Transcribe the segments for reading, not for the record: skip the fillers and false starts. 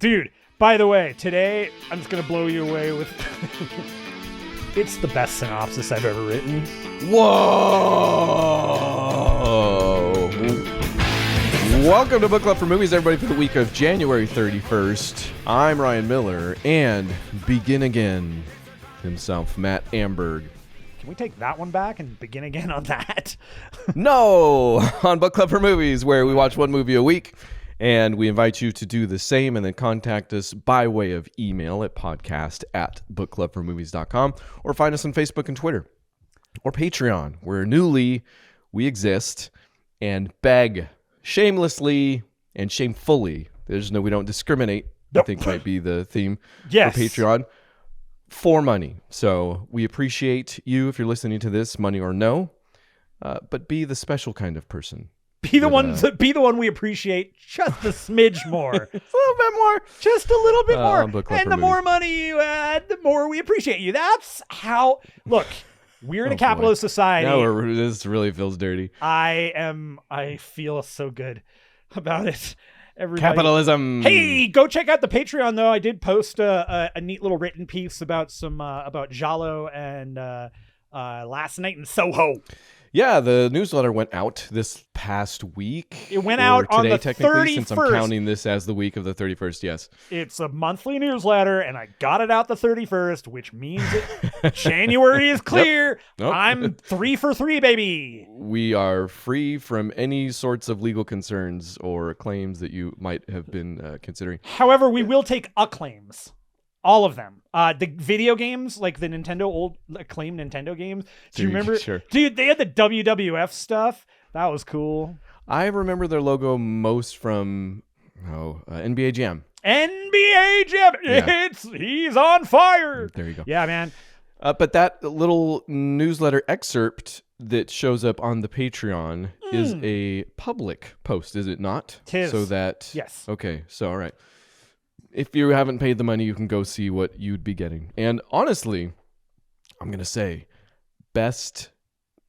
Dude, by the way, today I'm just going to blow you away with... It's the best synopsis I've ever written. Whoa! Welcome to Book Club for Movies, everybody, for the week of January 31st. I'm Ryan Miller, and Begin Again himself, Matt Amberg. Can we take that one back and begin again on that? No! On Book Club for Movies, where we watch one movie a week, and we invite you to do the same and then contact us by way of email at podcast@bookclubformovies.com or find us on Facebook and Twitter or Patreon, where newly we exist and beg shamelessly and shamefully. There's no, we don't discriminate. Nope. I think might be the theme Yes. for Patreon. For money. So we appreciate you if you're listening to this, money or no, but be the special kind of person. Be the one we appreciate just a smidge more. Just a little bit more. Just a little bit more. And the more money you add, the more we appreciate you. That's how... Look, we're in a capitalist society. Now this really feels dirty. I feel so good about it. Everybody. Capitalism. Hey, go check out the Patreon, though. I did post a neat little written piece about about Jalo and Last Night in Soho. Yeah, the newsletter went out this past week. It went out on the technically, 31st. Since I'm counting this as the week of the 31st, yes. It's a monthly newsletter, and I got it out the 31st, which means January is clear. Yep. Nope. I'm 3 for 3, baby. We are free from any sorts of legal concerns or claims that you might have been considering. However, we will take acclaims. All of them. The video games, like the old acclaimed Nintendo games. Do you remember? Sure. Dude, they had the WWF stuff. That was cool. I remember their logo most from NBA Jam. NBA Jam. Yeah. He's on fire. There you go. Yeah, man. But that little newsletter excerpt that shows up on the Patreon is a public post, is it not? Tis. So that... Yes. Okay, so all right. If you haven't paid the money, you can go see what you'd be getting. And honestly, I'm going to say, best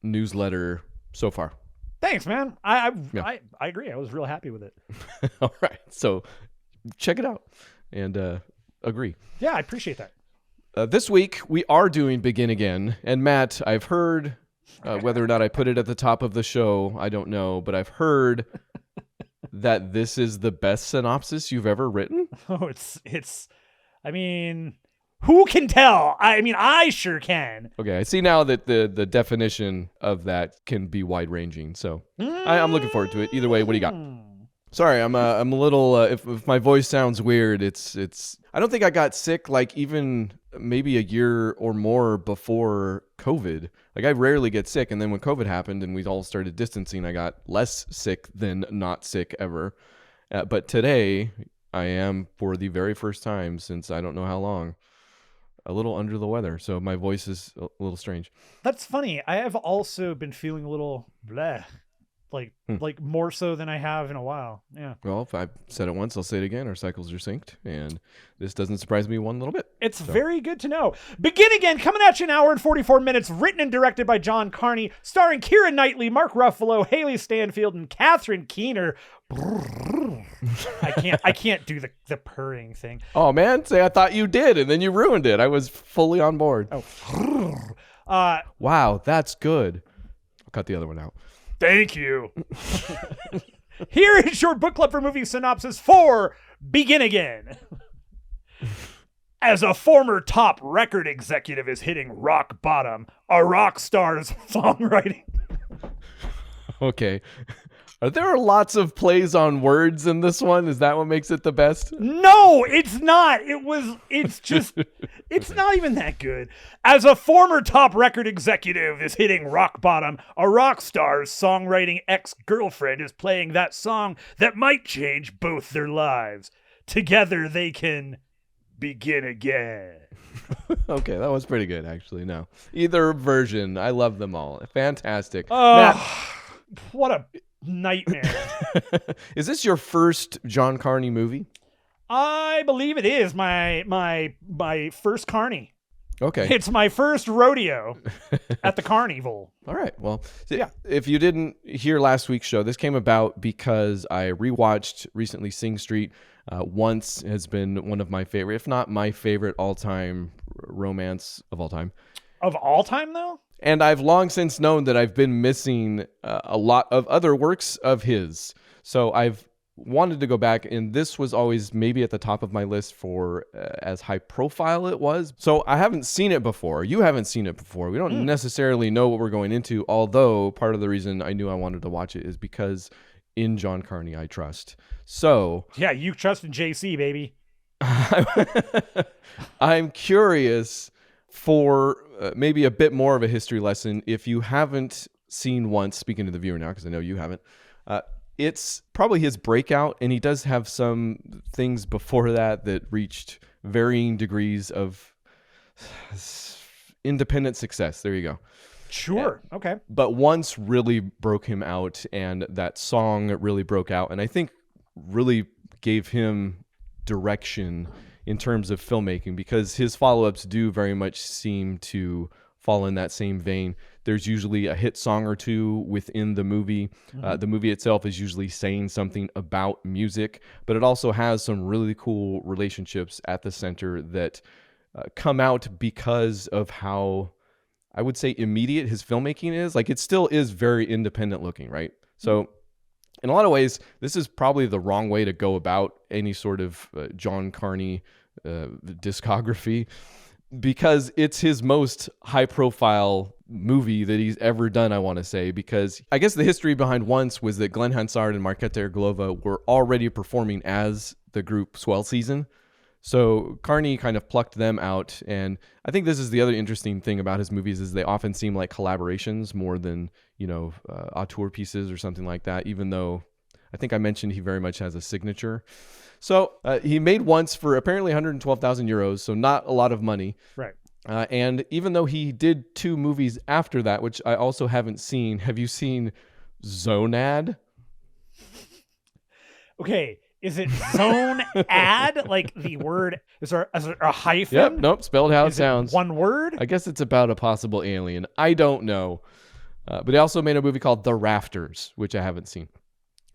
newsletter so far. Thanks, man. I agree. I was real happy with it. All right. So check it out and agree. Yeah, I appreciate that. This week, we are doing Begin Again. And Matt, I've heard, whether or not I put it at the top of the show, I don't know, but I've heard... that this is the best synopsis you've ever written? Oh, it's I mean, who can tell? I mean, I sure can. Okay, I see now that the definition of that can be wide-ranging, so I'm looking forward to it. Either way, what do you got? Sorry, I'm a little, if my voice sounds weird, it's I don't think I got sick like even maybe a year or more before COVID. Like I rarely get sick, and then when COVID happened and we all started distancing, I got less sick than not sick ever. But today, I am, for the very first time since I don't know how long, a little under the weather. So my voice is a little strange. That's funny. I have also been feeling a little bleh. Like more so than I have in a while. Yeah. Well, if I've said it once, I'll say it again. Our cycles are synced, and this doesn't surprise me one little bit. It's very good to know. Begin Again, coming at you an hour and 44 minutes, written and directed by John Carney, starring Keira Knightley, Mark Ruffalo, Haley Stanfield, and Catherine Keener. I can't do the purring thing. Oh man, say I thought you did, and then you ruined it. I was fully on board. Oh. Wow, that's good. I'll cut the other one out. Thank you. Here is your book club for movie synopsis for Begin Again. As a former top record executive is hitting rock bottom, a rock star's songwriting. Okay. Are there lots of plays on words in this one? Is that what makes it the best? No, it's not. It's not even that good. As a former top record executive is hitting rock bottom, a rock star's songwriting ex-girlfriend is playing that song that might change both their lives. Together they can begin again. Okay, that was pretty good, actually. No. Either version. I love them all. Fantastic. What a nightmare. Is this your first John Carney movie? I believe it is my first Carney. Okay. It's my first rodeo at the carnival. All right. Well, yeah. If you didn't hear last week's show, this came about because I rewatched recently Sing Street. Once has been one of my favorite, if not my favorite all-time romance of all time. Of all time, though? And I've long since known that I've been missing a lot of other works of his. So I've wanted to go back, and this was always maybe at the top of my list for as high profile it was. So I haven't seen it before. You haven't seen it before. We don't necessarily know what we're going into, although part of the reason I knew I wanted to watch it is because in John Carney I trust. So yeah, you trust in JC, baby. I'm curious for maybe a bit more of a history lesson. If you haven't seen Once, speaking to the viewer now, because I know you haven't, it's probably his breakout, and he does have some things before that reached varying degrees of independent success. There you go. Sure. Okay. But Once really broke him out, and that song really broke out, and I think really gave him direction in terms of filmmaking, because his follow-ups do very much seem to fall in that same vein. There's usually a hit song or two within the movie. The movie itself is usually saying something about music, but it also has some really cool relationships at the center that come out because of how, I would say, immediate his filmmaking is. Like, it still is very independent looking, right? So in a lot of ways, this is probably the wrong way to go about any sort of John Carney discography, because it's his most high-profile movie that he's ever done, I want to say, because I guess the history behind Once was that Glenn Hansard and Marketa Erglova were already performing as the group Swell Season. So Carney kind of plucked them out, and I think this is the other interesting thing about his movies is they often seem like collaborations more than, auteur pieces or something like that, even though I think I mentioned he very much has a signature. So he made Once for apparently 112,000 euros, so not a lot of money. Right. And even though he did 2 movies after that, which I also haven't seen, have you seen Zonad? Okay. Is it zone ad? Like the word, is there a hyphen? Yep, nope, spelled how it Is sounds. One word? I guess it's about a possible alien. I don't know. But he also made a movie called The Rafters, which I haven't seen.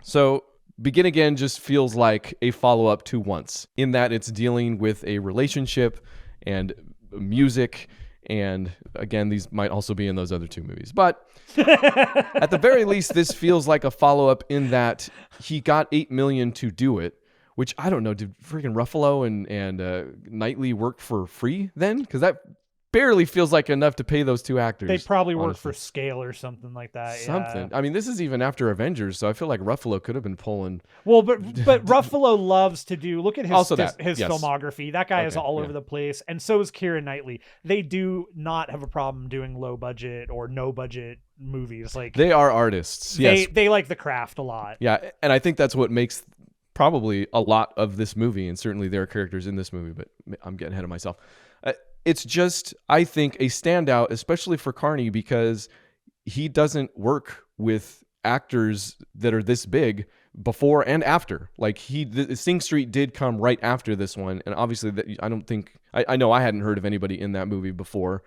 So Begin Again just feels like a follow-up to Once, in that it's dealing with a relationship and music, and again, these might also be in those other 2 movies. But at the very least, this feels like a follow-up in that he got $8 million to do it, which I don't know, did freaking Ruffalo and Knightley work for free then? Because that barely feels like enough to pay those 2 actors. They probably work for scale or something like that. Something. Yeah. I mean, this is even after Avengers, so I feel like Ruffalo could have been pulling. Well, but Ruffalo loves to do. Look at his Also his yes. filmography. That guy is Okay, all yeah. over the place, and so is Keira Knightley. They do not have a problem doing low budget or no budget movies. Like, They are artists. Yes. they like the craft a lot. Yeah, and I think that's what makes probably a lot of this movie, and certainly there are characters in this movie, but I'm getting ahead of myself. It's just, I think, a standout, especially for Carney, because he doesn't work with actors that are this big before and after. Like, Sing Street did come right after this one, and obviously I don't think, I know I hadn't heard of anybody in that movie before,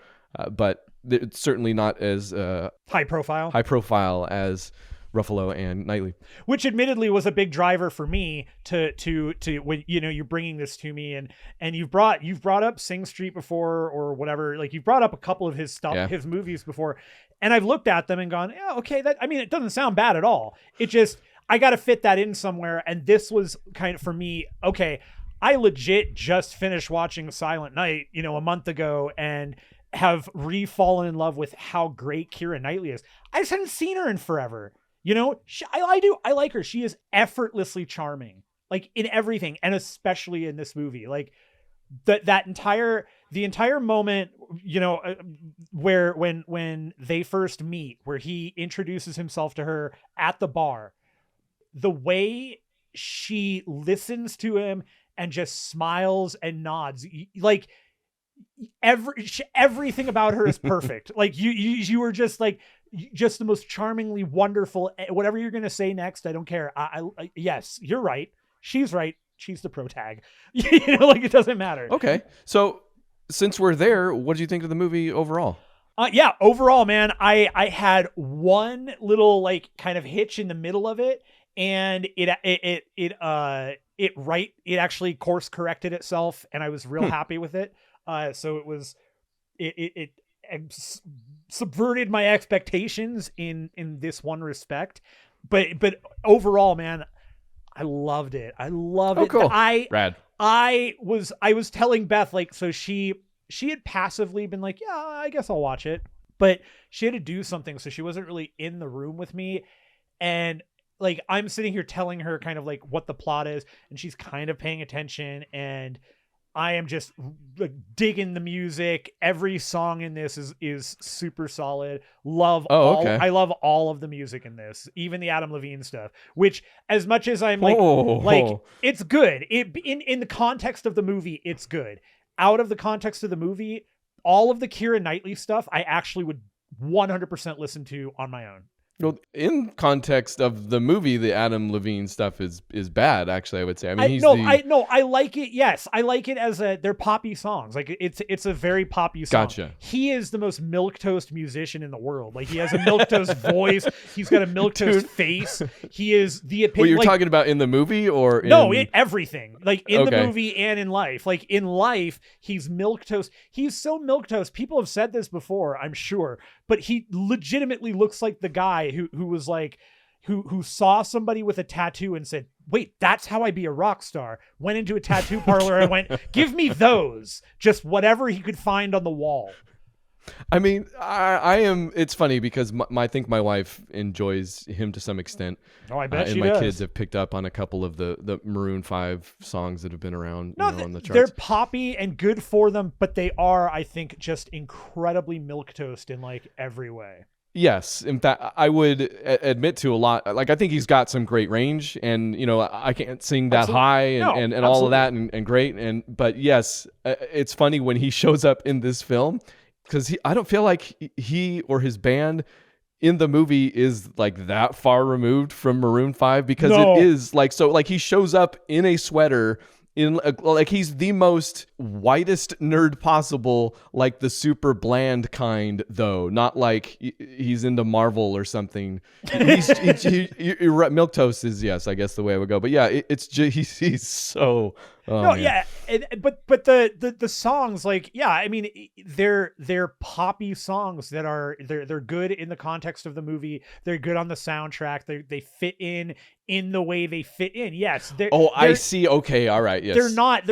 but it's certainly not as High profile. as Ruffalo and Knightley, which admittedly was a big driver for me to when you're bringing this to me, and you've brought up Sing Street before or whatever, like you've brought up a couple of his stuff, his movies before, and I've looked at them and gone, yeah, okay, it doesn't sound bad at all. It just, I got to fit that in somewhere, and this was kind of for me. Okay, I legit just finished watching Silent Night, a month ago, and have re-fallen in love with how great Keira Knightley is. I just hadn't seen her in forever. I like her. She is effortlessly charming, like in everything, and especially in this movie. Like the entire moment, where when they first meet, where he introduces himself to her at the bar, the way she listens to him and just smiles and nods, like everything about her is perfect. Like you were just like, just the most charmingly wonderful, whatever you're going to say next, I don't care. I yes, you're right. She's right. She's the pro tag. Like, it doesn't matter. Okay. So since we're there, what do you think of the movie overall? Yeah, overall, man, I had one little like kind of hitch in the middle of it, and it it actually course corrected itself, and I was real happy with it. So it subverted my expectations in this one respect, but overall, man, I loved it. I love it. Cool. Rad. I was telling Beth, like, so she had passively been like, yeah, I guess I'll watch it, but she had to do something, so she wasn't really in the room with me. And like, I'm sitting here telling her kind of like what the plot is, and she's kind of paying attention, and I am just like digging the music. Every song in this is super solid. I love all of the music in this, even the Adam Levine stuff, which, as much as I'm like it's good. In the context of the movie, it's good. Out of the context of the movie, all of the Keira Knightley stuff I actually would 100% listen to on my own. Well, in context of the movie, the Adam Levine stuff is bad. Actually, I would say. I mean, I like it. Yes, I like it as they're poppy songs. Like it's a very poppy song. Gotcha. He is the most milquetoast musician in the world. Like, he has a milquetoast voice. He's got a milquetoast face. He is the epitome. What you're talking about in the movie, or everything. Like, in the movie and in life. Like, in life, he's milquetoast. He's so milquetoast. People have said this before, I'm sure, but he legitimately looks like the guy who was like, who saw somebody with a tattoo and said, wait, that's how I be a rock star. Went into a tattoo parlor and went, give me those. Just whatever he could find on the wall. I mean, I am. It's funny because I think my wife enjoys him to some extent. Oh, I bet she and my does. kids have picked up on a couple of the Maroon 5 songs that have been around on the charts. They're poppy and good for them, but they are, I think, just incredibly milquetoast in like every way. Yes, in fact, I would admit to a lot. Like, I think he's got some great range, and I can't sing that high and all of that, and great. But yes, it's funny when he shows up in this film, because I don't feel like he or his band in the movie is like that far removed from Maroon 5, because it is like, so like he shows up in a sweater. Like, he's the most whitest nerd possible, like the super bland kind, though, not like he's into Marvel or something. Milquetoast is, yes, I guess the way I would go. But yeah, it's just he's so. Yeah, but the songs, like, yeah, I mean, they're poppy songs that are they're good in the context of the movie. They're good on the soundtrack. They fit in the way they fit in. Yes. I see. Okay. All right. Yes. They're not.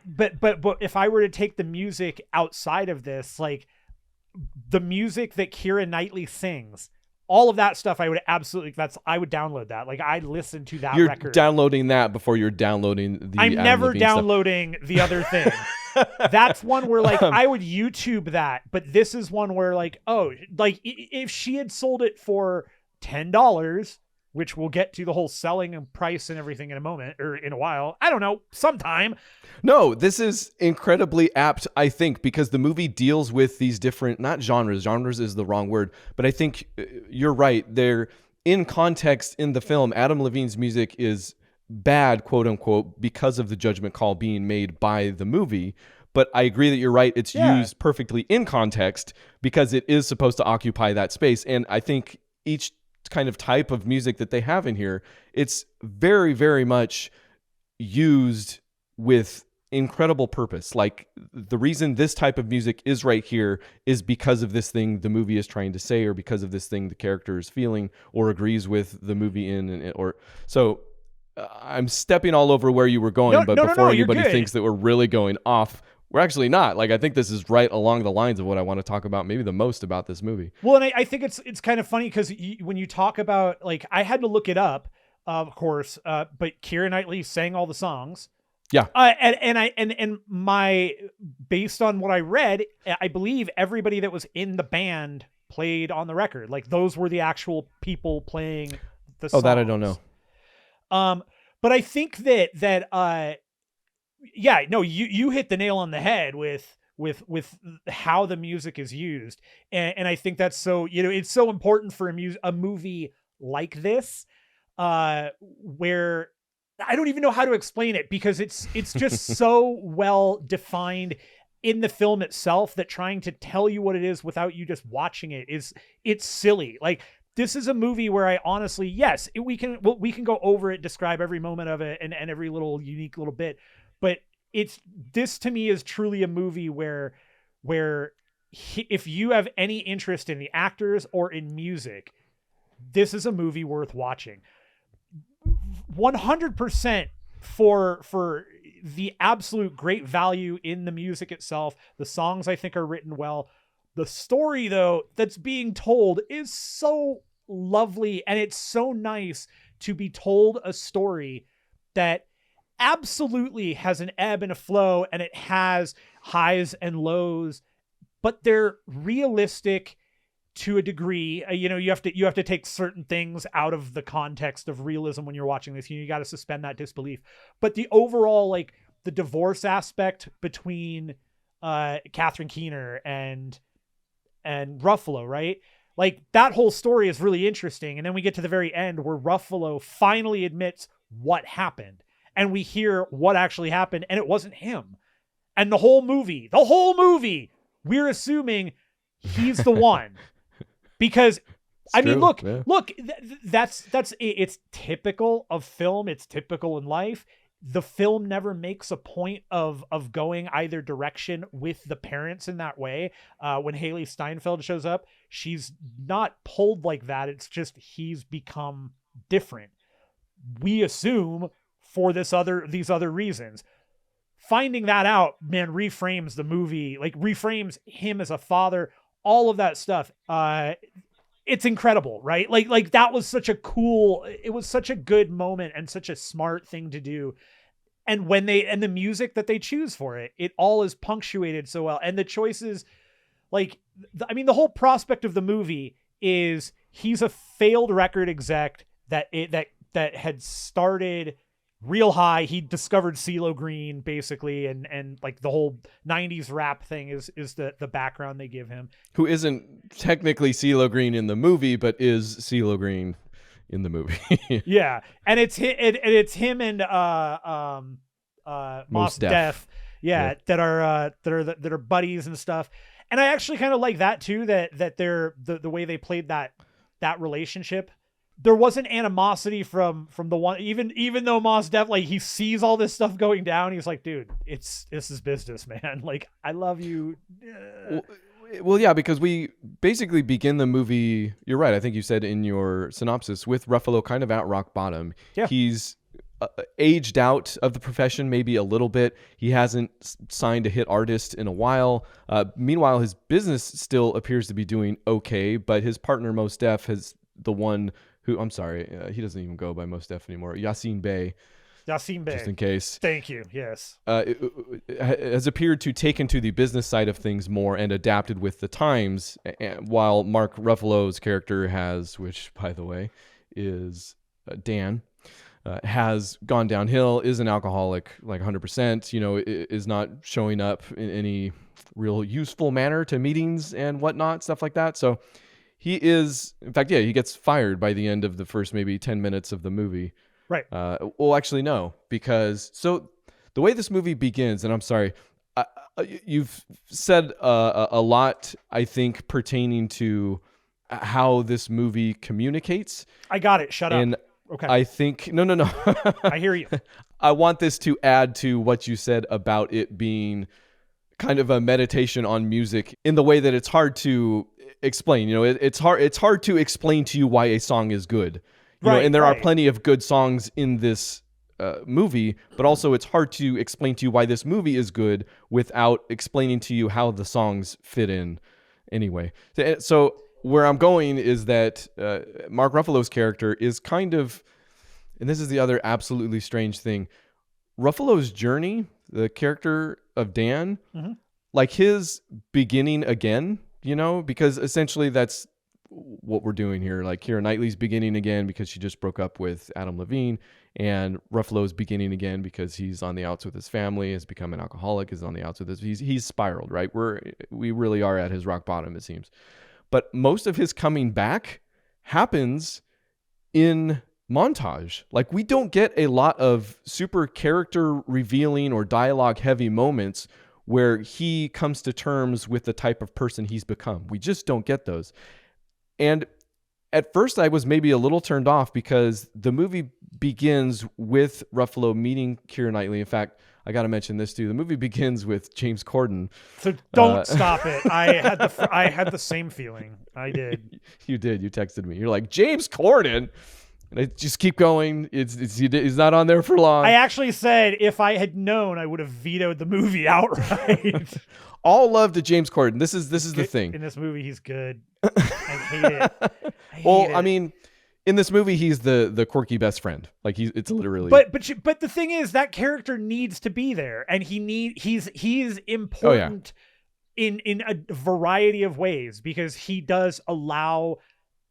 But if I were to take the music outside of this, like the music that Keira Knightley sings, all of that stuff, I would absolutely. I would download that. Like, I'd listen to that record. You're downloading that before you're downloading the. I'm never downloading the other thing. That's one where, like, I would YouTube that, but this is one where, like, if she had sold it for $10, which we'll get to the whole selling and price and everything in a moment, or in a while, I don't know, sometime. No, this is incredibly apt, I think, because the movie deals with these different, not genres. Genres is the wrong word, but I think you're right. They're in context in the film. Adam Levine's music is bad, quote unquote, because of the judgment call being made by the movie. But I agree that you're right. It's used perfectly in context because it is supposed to occupy that space. And I think each kind of type of music that they have in here, it's very, very much used with incredible purpose. Like, the reason this type of music is right here is because of this thing the movie is trying to say, or because of this thing the character is feeling or agrees with the movie I'm stepping all over where you were going, but before anybody thinks that we're really going off, we're actually not. Like, I think this is right along the lines of what I want to talk about, maybe the most about this movie. Well, and I think it's kind of funny because when you talk about, like, I had to look it up, of course, but Keira Knightley sang all the songs. Yeah. And based on what I read, I believe everybody that was in the band played on the record. Like, those were the actual people playing the songs. Oh, that I don't know. But I think you hit the nail on the head with how the music is used. And I think that's so, it's so important for a movie like this, where I don't even know how to explain it, because it's just so well defined in the film itself that trying to tell you what it is without you just watching it it's silly. Like, this is a movie where I honestly, yes, we can go over it, describe every moment of it and every little unique little bit, but this to me is truly a movie where if you have any interest in the actors or in music, this is a movie worth watching. 100% for the absolute great value in the music itself. The songs I think are written well. The story though that's being told is so lovely, and it's so nice to be told a story that absolutely has an ebb and a flow, and it has highs and lows, but they're realistic to a degree. You have to take certain things out of the context of realism when you're watching this. You got to suspend that disbelief. But the overall, like the divorce aspect between Catherine Keener and Ruffalo, right? Like that whole story is really interesting. And then we get to the very end where Ruffalo finally admits what happened, and we hear what actually happened, and it wasn't him. And the whole movie, we're assuming he's the one. Because I mean, look, it's typical of film. It's typical in life. The film never makes a point of going either direction with the parents in that way. When Haley Steinfeld shows up, she's not pulled like that. It's just he's become different. We assume for these other reasons. Finding that out, man, reframes the movie, like reframes him as a father, all of that stuff. It's incredible, right? Like that was it was such a good moment and such a smart thing to do. And the music that they choose for it, it all is punctuated so well. And the choices, like, the whole prospect of the movie is he's a failed record exec that had started real high. He discovered CeeLo Green basically, and like the whole 90s rap thing is the background they give him, who isn't technically CeeLo Green in the movie but is CeeLo Green in the movie. Yeah, and it's him and Mos Def, that are buddies and stuff. And I actually kind of like that too, that they're the way they played that relationship. There wasn't animosity from the one, even though Mos Def, like, he sees all this stuff going down, he's like, dude, this is business, man. Like, I love you. Well, yeah, because we basically begin the movie, you're right, I think you said in your synopsis, with Ruffalo kind of at rock bottom. Yeah. He's aged out of the profession maybe a little bit. He hasn't signed a hit artist in a while. Meanwhile, his business still appears to be doing okay, but his partner Mos Def has the one who, I'm sorry, he doesn't even go by Mos Def anymore, Yassine Bey. Just in case. Thank you. Yes. Has appeared to take into the business side of things more and adapted with the times, while Mark Ruffalo's character has, which, by the way, is Dan, has gone downhill, is an alcoholic, like 100%, is not showing up in any real useful manner to meetings and whatnot, stuff like that. So he is, in fact, he gets fired by the end of the first maybe 10 minutes of the movie. Right. Well, actually, no, because so the way this movie begins, and I'm sorry, you've said a lot, I think, pertaining to how this movie communicates. I got it. Shut up. Okay. I think, no. I hear you. I want this to add to what you said about it being kind of a meditation on music in the way that it's hard to explain. It's hard to explain to you why a song is good. And there are plenty of good songs in this movie, but also it's hard to explain to you why this movie is good without explaining to you how the songs fit in anyway. So where I'm going is that Mark Ruffalo's character is kind of, and this is the other absolutely strange thing, Ruffalo's journey, the character of Dan, like his beginning again, because essentially that's what we're doing here. Like Keira Knightley's beginning again because she just broke up with Adam Levine, and Ruffalo's beginning again because he's on the outs with his family, has become an alcoholic, is on the outs with he's spiraled, right? We really are at his rock bottom, it seems. But most of his coming back happens in montage. Like, we don't get a lot of super character revealing or dialogue heavy moments where he comes to terms with the type of person he's become. We just don't get those. And At first, I was maybe a little turned off because the movie begins with Ruffalo meeting Keira Knightley. In fact, I got to mention this too. The movie begins with James Corden. So don't stop it. I had the same feeling. I did. You did. You texted me. You're like, James Corden. And I just keep going. He's not on there for long. I actually said if I had known, I would have vetoed the movie outright. All love to James Corden. This is the thing. In this movie, he's good. I hate it. I mean, in this movie, he's the quirky best friend. Like it's literally. But the thing is, that character needs to be there, and he's important in a variety of ways, because he does allow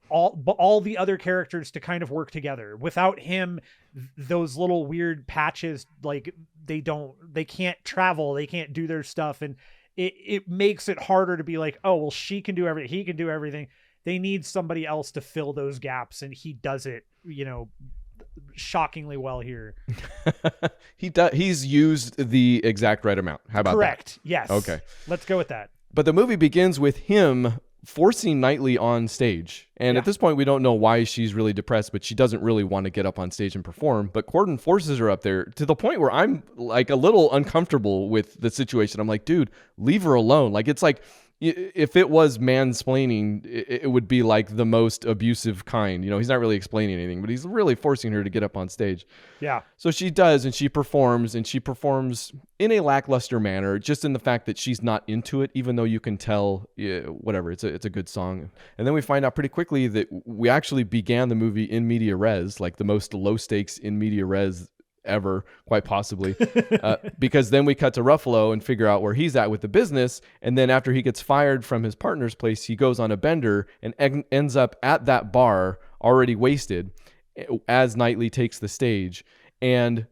all the other characters to kind of work together. Without him, those little weird patches, like they can't travel, they can't do their stuff, and it makes it harder to be like, oh well, she can do everything, he can do everything. They need somebody else to fill those gaps, and he does it, shockingly well here. He's used the exact right amount. How about Correct. that? Yes. Okay. Let's go with that. But the movie begins with him forcing Knightley on stage. And at this point, we don't know why she's really depressed, but she doesn't really want to get up on stage and perform. But Corden forces her up there to the point where I'm like a little uncomfortable with the situation. I'm like, dude, leave her alone. Like, it's like, if it was mansplaining, it would be like the most abusive kind. He's not really explaining anything, but he's really forcing her to get up on stage. Yeah. So she does, and she performs in a lackluster manner, just in the fact that she's not into it, even though you can tell, whatever, it's a good song. And then we find out pretty quickly that we actually began the movie in media res, like the most low stakes in media res ever, quite possibly, because then we cut to Ruffalo and figure out where he's at with the business. And then after he gets fired from his partner's place, he goes on a bender and ends up at that bar already wasted as Knightley takes the stage. And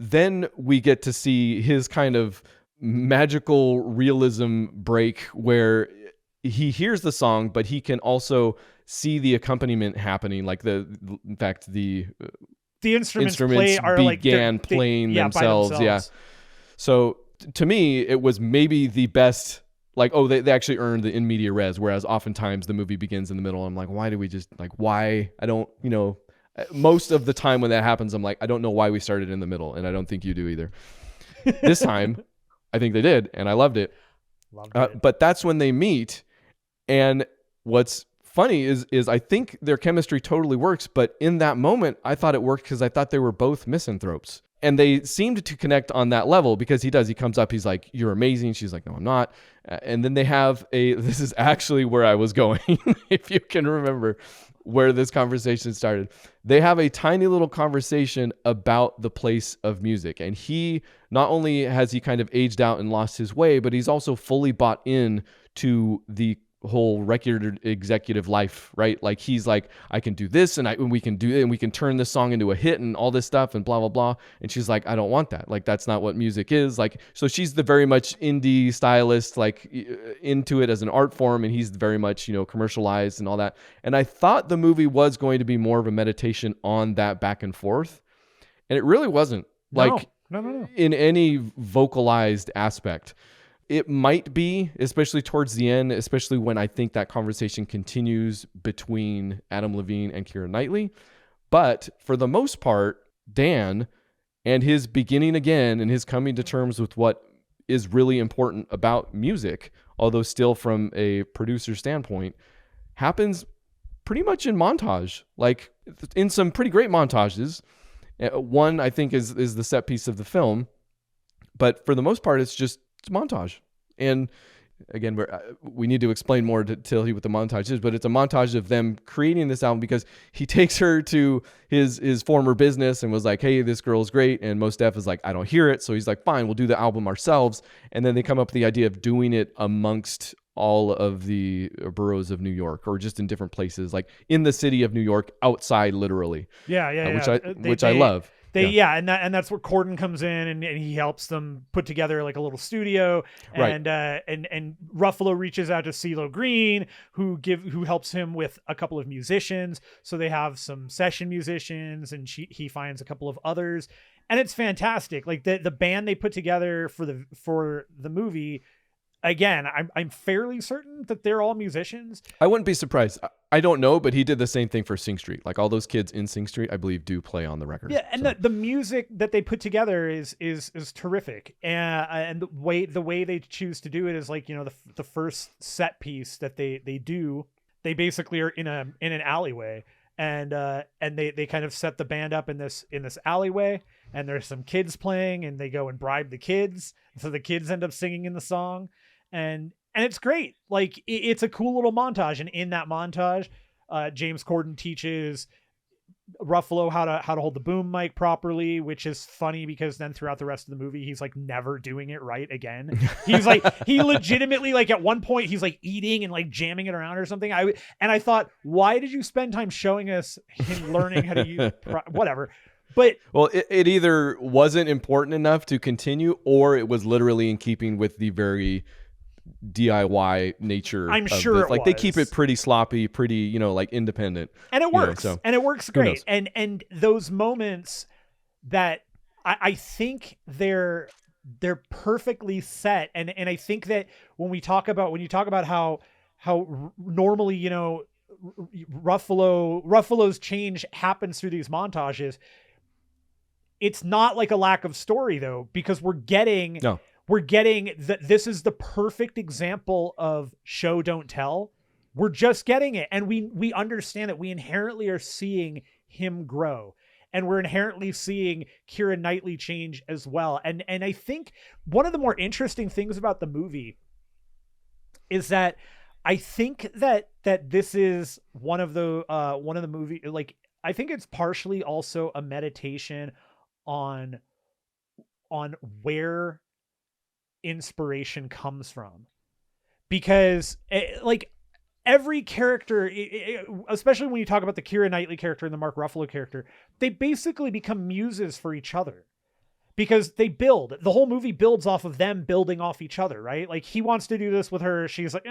then we get to see his kind of magical realism break where he hears the song, but he can also see the accompaniment happening. Like the instruments began playing themselves. Yeah. So to me, it was maybe the best, like, oh, they actually earned the in media res, whereas oftentimes the movie begins in the middle. I'm like, why? I don't, most of the time when that happens, I'm like, I don't know why we started in the middle, and I don't think you do either. This time, I think they did, and I loved it. But that's when they meet, and what's funny is I think their chemistry totally works, but in that moment I thought it worked because I thought they were both misanthropes, and they seemed to connect on that level, because he comes up, he's like, you're amazing, she's like, no, I'm not. And then they have this is actually where I was going if you can remember where this conversation started. They have a tiny little conversation about the place of music, and he not only has he kind of aged out and lost his way, but he's also fully bought in to the whole record executive life, right? Like, he's like, I can do this, and we can do it, and we can turn this song into a hit and all this stuff and blah blah blah. And she's like, I don't want that. Like, that's not what music is. Like, so she's the very much indie stylist, like into it as an art form, and he's very much commercialized and all that. And I thought the movie was going to be more of a meditation on that back and forth, and it really wasn't. No. In any vocalized aspect. It might be, especially towards the end, especially when I think that conversation continues between Adam Levine and Keira Knightley. But for the most part, Dan and his beginning again and his coming to terms with what is really important about music, although still from a producer standpoint, happens pretty much in montage, like in some pretty great montages. One, I think, is the set piece of the film. But for the most part, it's montage. And again, we need to explain more to Tilly what the montage is, but it's a montage of them creating this album, because he takes her to his former business and was like, hey, this girl's great. And Mos Def is like, I don't hear it. So he's like, fine, we'll do the album ourselves. And then they come up with the idea of doing it amongst all of the boroughs of New York, or just in different places, like in the city of New York, outside literally. Which I love. And that's where Corden comes in, and he helps them put together like a little studio, and and Ruffalo reaches out to CeeLo Green, who helps him with a couple of musicians. So they have some session musicians, and he finds a couple of others, and it's fantastic. Like the band they put together for the movie, again, I'm fairly certain that they're all musicians. I wouldn't be surprised. I don't know, but he did the same thing for Sing Street. Like all those kids in Sing Street, I believe, do play on the record. Yeah, and the music that they put together is terrific, and the way they choose to do it is like, you know, the first set piece that they do, they basically are in an alleyway, and they kind of set the band up in this alleyway, and there's some kids playing, and they go and bribe the kids, so the kids end up singing in the song, and it's great. Like it's a cool little montage, and in that montage, James Corden teaches Ruffalo how to hold the boom mic properly, which is funny because then throughout the rest of the movie he's like never doing it right again. He's like, he legitimately, like at one point he's like eating and like jamming it around or something. I thought, why did you spend time showing us him learning how to use whatever? But well, it either wasn't important enough to continue, or it was literally in keeping with the very DIY nature. I'm sure like they keep it pretty sloppy, pretty, you know, like independent, and it works. And it works great. And those moments that I think they're perfectly set. And I think that when you talk about how normally, you know, Ruffalo's change happens through these montages, it's not like a lack of story though, because we're getting that this is the perfect example of show don't tell. We're just getting it, and we understand that we inherently are seeing him grow, and we're inherently seeing Keira Knightley change as well. And I think one of the more interesting things about the movie is that I think that this is one of the movie, like I think it's partially also a meditation on where inspiration comes from, because like every character, especially when you talk about the Keira Knightley character and the Mark Ruffalo character, they basically become muses for each other, because the whole movie builds off of them building off each other, right? Like he wants to do this with her, she's like,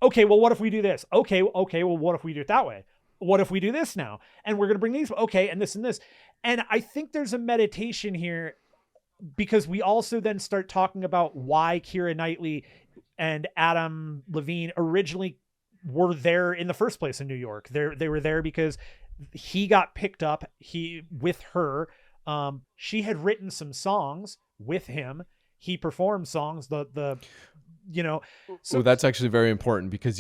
okay, well what if we do this? Okay, well what if we do it that way? What if we do this now? And we're gonna bring these, okay, and this and this. And I think there's a meditation here, because we also then start talking about why Keira Knightley and Adam Levine originally were there in the first place in New York. They were there because he got picked up with her. She had written some songs with him. He performed songs, you know. So that's actually very important, because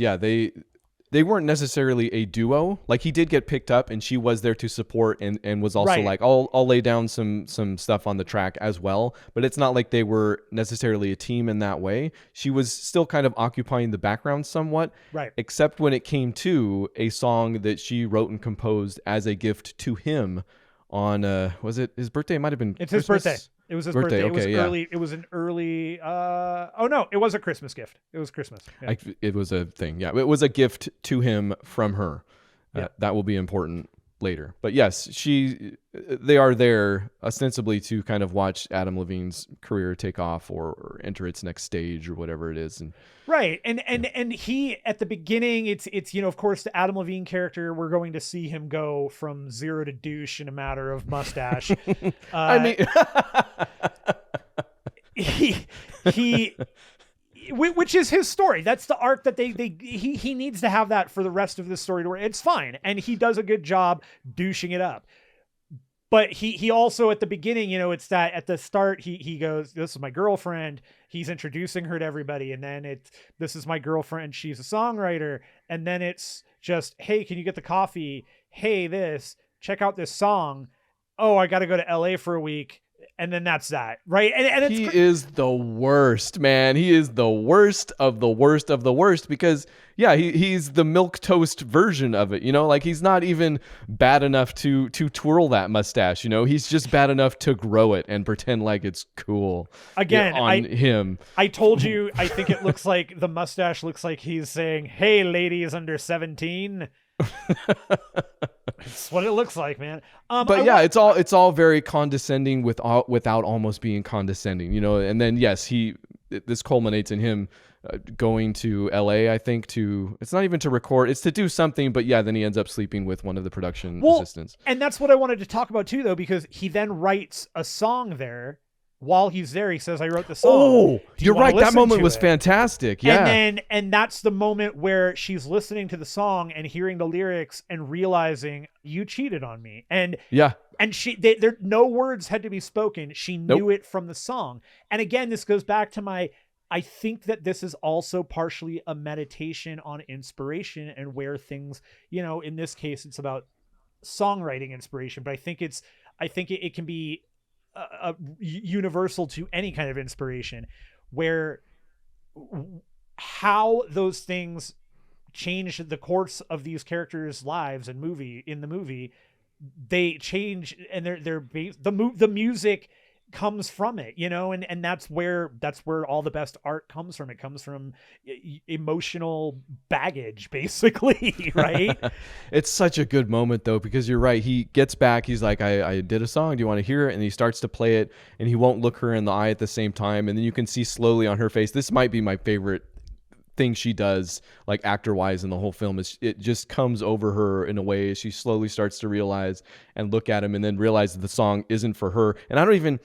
they weren't necessarily a duo. Like he did get picked up, and she was there to support and was also right. like, I'll lay down some stuff on the track as well. But it's not like they were necessarily a team in that way. She was still kind of occupying the background somewhat, right? Except when it came to a song that she wrote and composed as a gift to him on was it his birthday? It might have been. It's Christmas? his birthday. It was his birthday. Okay, It was an early. Oh no! It was a Christmas gift. It was Christmas. Yeah. It was a thing. Yeah, it was a gift to him from her. Yeah. That will be important later. But yes, they are there ostensibly to kind of watch Adam Levine's career take off or enter its next stage or whatever it is. And right. And he, at the beginning, it's, you know, of course, the Adam Levine character, we're going to see him go from zero to douche in a matter of mustache. I mean, he which is his story. That's the arc that he needs to have that for the rest of the story to work. It's fine. And he does a good job douching it up. But he also, at the beginning, you know, it's that at the start, he goes, this is my girlfriend. He's introducing her to everybody. And then this is my girlfriend. She's a songwriter. And then it's just, hey, can you get the coffee? Hey, check out this song. Oh, I got to go to LA for a week. And then that's that, right? And he is the worst, man. He is the worst of the worst of the worst, because he's the milquetoast version of it, you know? Like he's not even bad enough to twirl that mustache, you know? He's just bad enough to grow it and pretend like it's cool. Again, on him. I told you, I think it looks like the mustache looks like he's saying, "Hey, ladies under 17." It's what it looks like, man. But it's all very condescending without almost being condescending, you know. And then this culminates in him going to LA, I think, it's not even to record, it's to do something. But then he ends up sleeping with one of the production assistants. And that's what I wanted to talk about too, though, because he then writes a song there while he's there, he says, "I wrote the song." Oh, Do you you're wanna right. That listen moment to was it?" fantastic. Yeah. And that's the moment where she's listening to the song and hearing the lyrics and realizing, you cheated on me. And Yeah. there no words had to be spoken. She knew Nope. it from the song. And again, this goes back to I think that this is also partially a meditation on inspiration and where things, in this case, it's about songwriting inspiration, but I think it can be universal to any kind of inspiration, where how those things change the course of these characters' lives and in the movie, they change, and the music comes from it, and that's where all the best art comes from. It comes from emotional baggage, basically. Right. It's such a good moment though, because you're right. He gets back. He's like, I did a song. Do you want to hear it? And he starts to play it, and he won't look her in the eye at the same time. And then you can see slowly on her face. This might be my favorite thing she does, like actor wise in the whole film, is it just comes over her in a way. She slowly starts to realize and look at him, and then realize that the song isn't for her. And I don't even,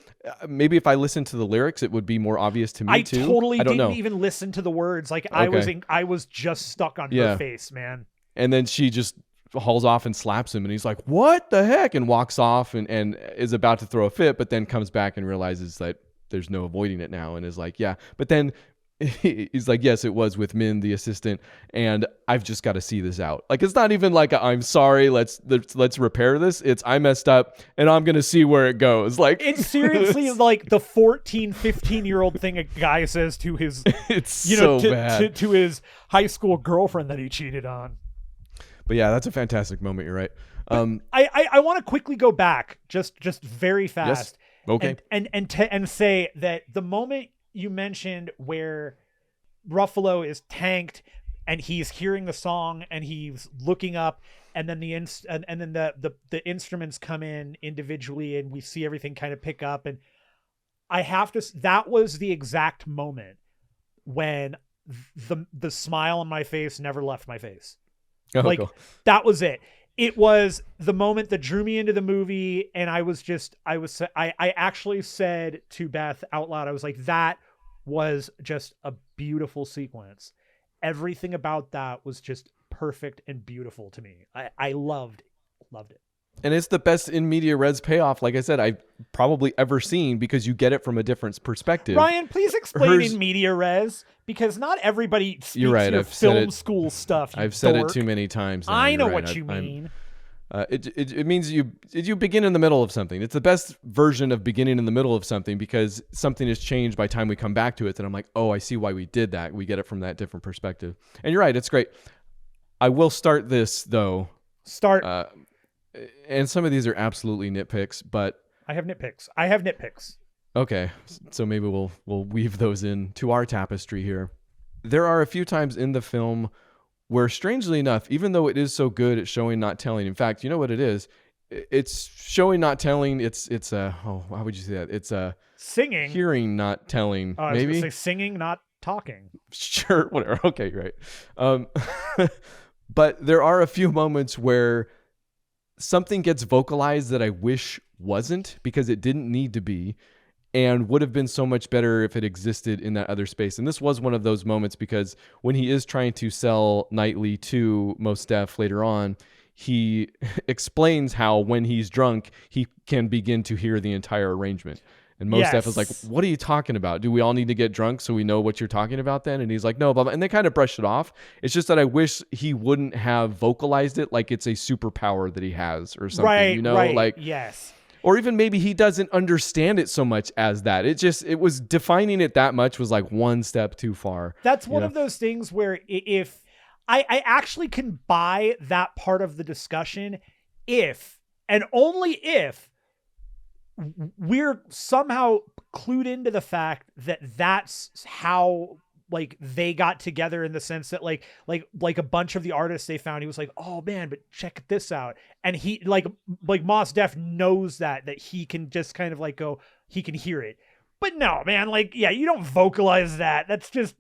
maybe if I listened to the lyrics, it would be more obvious to me too. I totally don't didn't know. even listen to the words. Like Okay. I was just stuck on her face, man. And then she just hauls off and slaps him, and he's like, what the heck? And walks off and is about to throw a fit, but then comes back and realizes that there's no avoiding it now, and is like, yeah. But then he's like, yes, it was with Min, the assistant, and I've just got to see this out. Like, it's not even like I'm sorry, let's repair this. It's I messed up and I'm gonna see where it goes. Like, it's seriously like the 15-year-old thing a guy says to his it's so bad to his high school girlfriend that he cheated on. But yeah, that's a fantastic moment. You're right. I want to quickly go back just very fast. Yes. Okay. And say that the moment you mentioned where Ruffalo is tanked and he's hearing the song and he's looking up, and then the instruments come in individually and we see everything kind of pick up, and that was the exact moment when the smile on my face never left my face. Oh, like cool. That was it. It was the moment that drew me into the movie, and I actually said to Beth out loud, I was like, that was just a beautiful sequence. Everything about that was just perfect and beautiful to me. I loved it. And it's the best in media res payoff, like I said, I've probably ever seen, because you get it from a different perspective. Ryan, please explain in media res, because not everybody speaks You're right. your I've said film it, school stuff. I've said dork. it too many times now. I know You're right. what you mean. It means you begin in the middle of something. It's the best version of beginning in the middle of something, because something has changed by the time we come back to it. Then I'm like, oh, I see why we did that. We get it from that different perspective. And you're right. It's great. I will start this though. And some of these are absolutely nitpicks, but I have nitpicks. Okay, so maybe we'll weave those in to our tapestry here. There are a few times in the film where, strangely enough, even though it is so good at showing not telling, in fact, you know what it is? It's showing not telling. It's how would you say that? It's singing, hearing not telling. I was maybe gonna say singing, not talking. Sure, whatever. Okay, right. But there are a few moments where something gets vocalized that I wish wasn't, because it didn't need to be, and would have been so much better if it existed in that other space. And this was one of those moments, because when he is trying to sell Knightley to Mos Def later on, he explains how when he's drunk, he can begin to hear the entire arrangement. And Mos Def is like, what are you talking about? Do we all need to get drunk so we know what you're talking about then? And he's like, no, blah, blah. And they kind of brush it off. It's just that I wish he wouldn't have vocalized it like it's a superpower that he has or something, right, like, yes. Or even maybe he doesn't understand it so much as that. It was defining it that much was like one step too far. That's one of those things where if I actually can buy that part of the discussion, if and only if we're somehow clued into the fact that that's how like they got together, in the sense that like a bunch of the artists they found, he was like, oh man, but check this out. And he like Mos Def knows that he can just kind of like go, he can hear it. But no, man, like, yeah, you don't vocalize that. That's just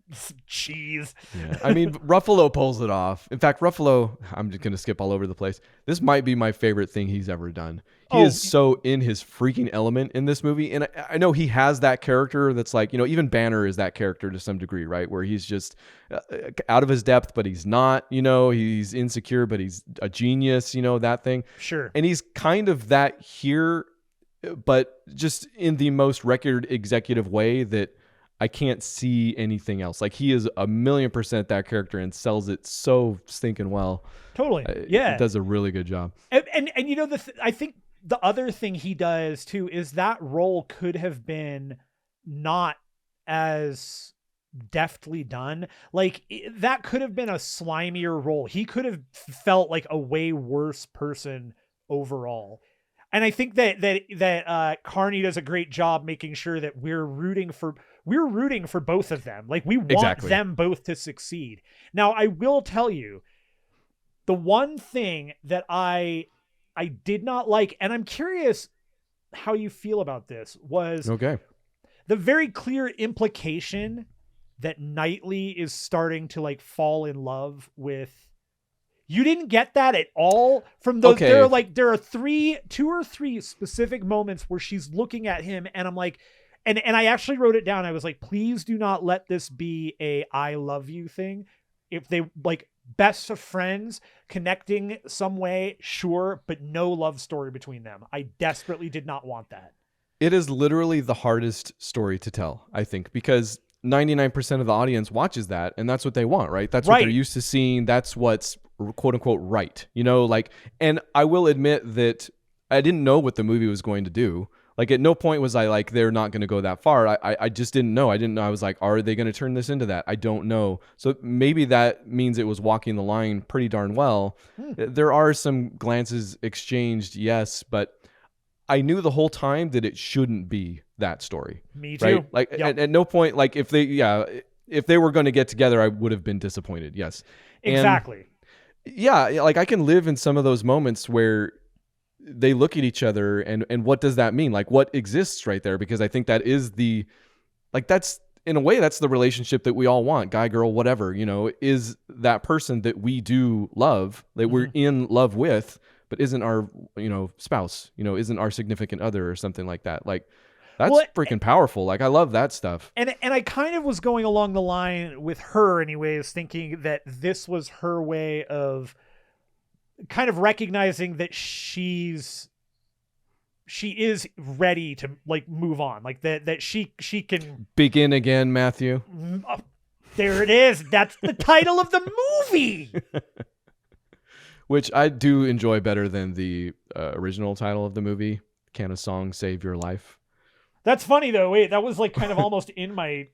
cheese. Yeah. I mean, Ruffalo pulls it off. In fact, Ruffalo, I'm just going to skip all over the place. This might be my favorite thing he's ever done. He Oh, is so in his freaking element in this movie. And I know he has that character that's like, even Banner is that character to some degree, right? Where he's just out of his depth, but he's not, he's insecure, but he's a genius, that thing. sure. And he's kind of that here, but just in the most record executive way that I can't see anything else. Like he is 1,000,000% that character and sells it so stinking well. Totally. Yeah. It does a really good job. And I think the other thing he does too is that role could have been not as deftly done. Like that could have been a slimier role. He could have felt like a way worse person overall. And I think that Carney does a great job making sure that we're rooting for both of them. Like we want them both to succeed. Now, I will tell you, the one thing that I did not like, and I'm curious how you feel about this, was the very clear implication that Knightley is starting to like fall in love with. You didn't get that at all from those. Okay. There are 2 or 3 specific moments where she's looking at him, and I'm like, and I actually wrote it down. I was like, please do not let this be a I love you thing. If they like best of friends connecting some way, sure, but no love story between them. I desperately did not want that. It is literally the hardest story to tell, I think, because 99% of the audience watches that, and that's what they want, right? That's what they're used to seeing. That's what's quote unquote right, and I will admit that I didn't know what the movie was going to do. Like at no point was I like, they're not going to go that far. I just didn't know. I didn't know. I was like, are they going to turn this into that? I don't know. So maybe that means it was walking the line pretty darn well. There are some glances exchanged, yes, but I knew the whole time that it shouldn't be that story. Me too. Right? Like at no point, like if they were going to get together, I would have been disappointed. Yes. Exactly. And like I can live in some of those moments where they look at each other and what does that mean? Like what exists right there? Because I think that is that's in a way, that's the relationship that we all want. Guy, girl, whatever, is that person that we do love, that we're in love with, but isn't our, spouse, isn't our significant other or something like that. Like that's freaking powerful. Like I love that stuff. And I kind of was going along the line with her anyways, thinking that this was her way of kind of recognizing that she is ready to like move on, like that she can begin again, Matthew. There it is. That's the title of the movie. Which I do enjoy better than the original title of the movie, Can a Song Save Your Life? That's funny though. Wait, that was like kind of almost in my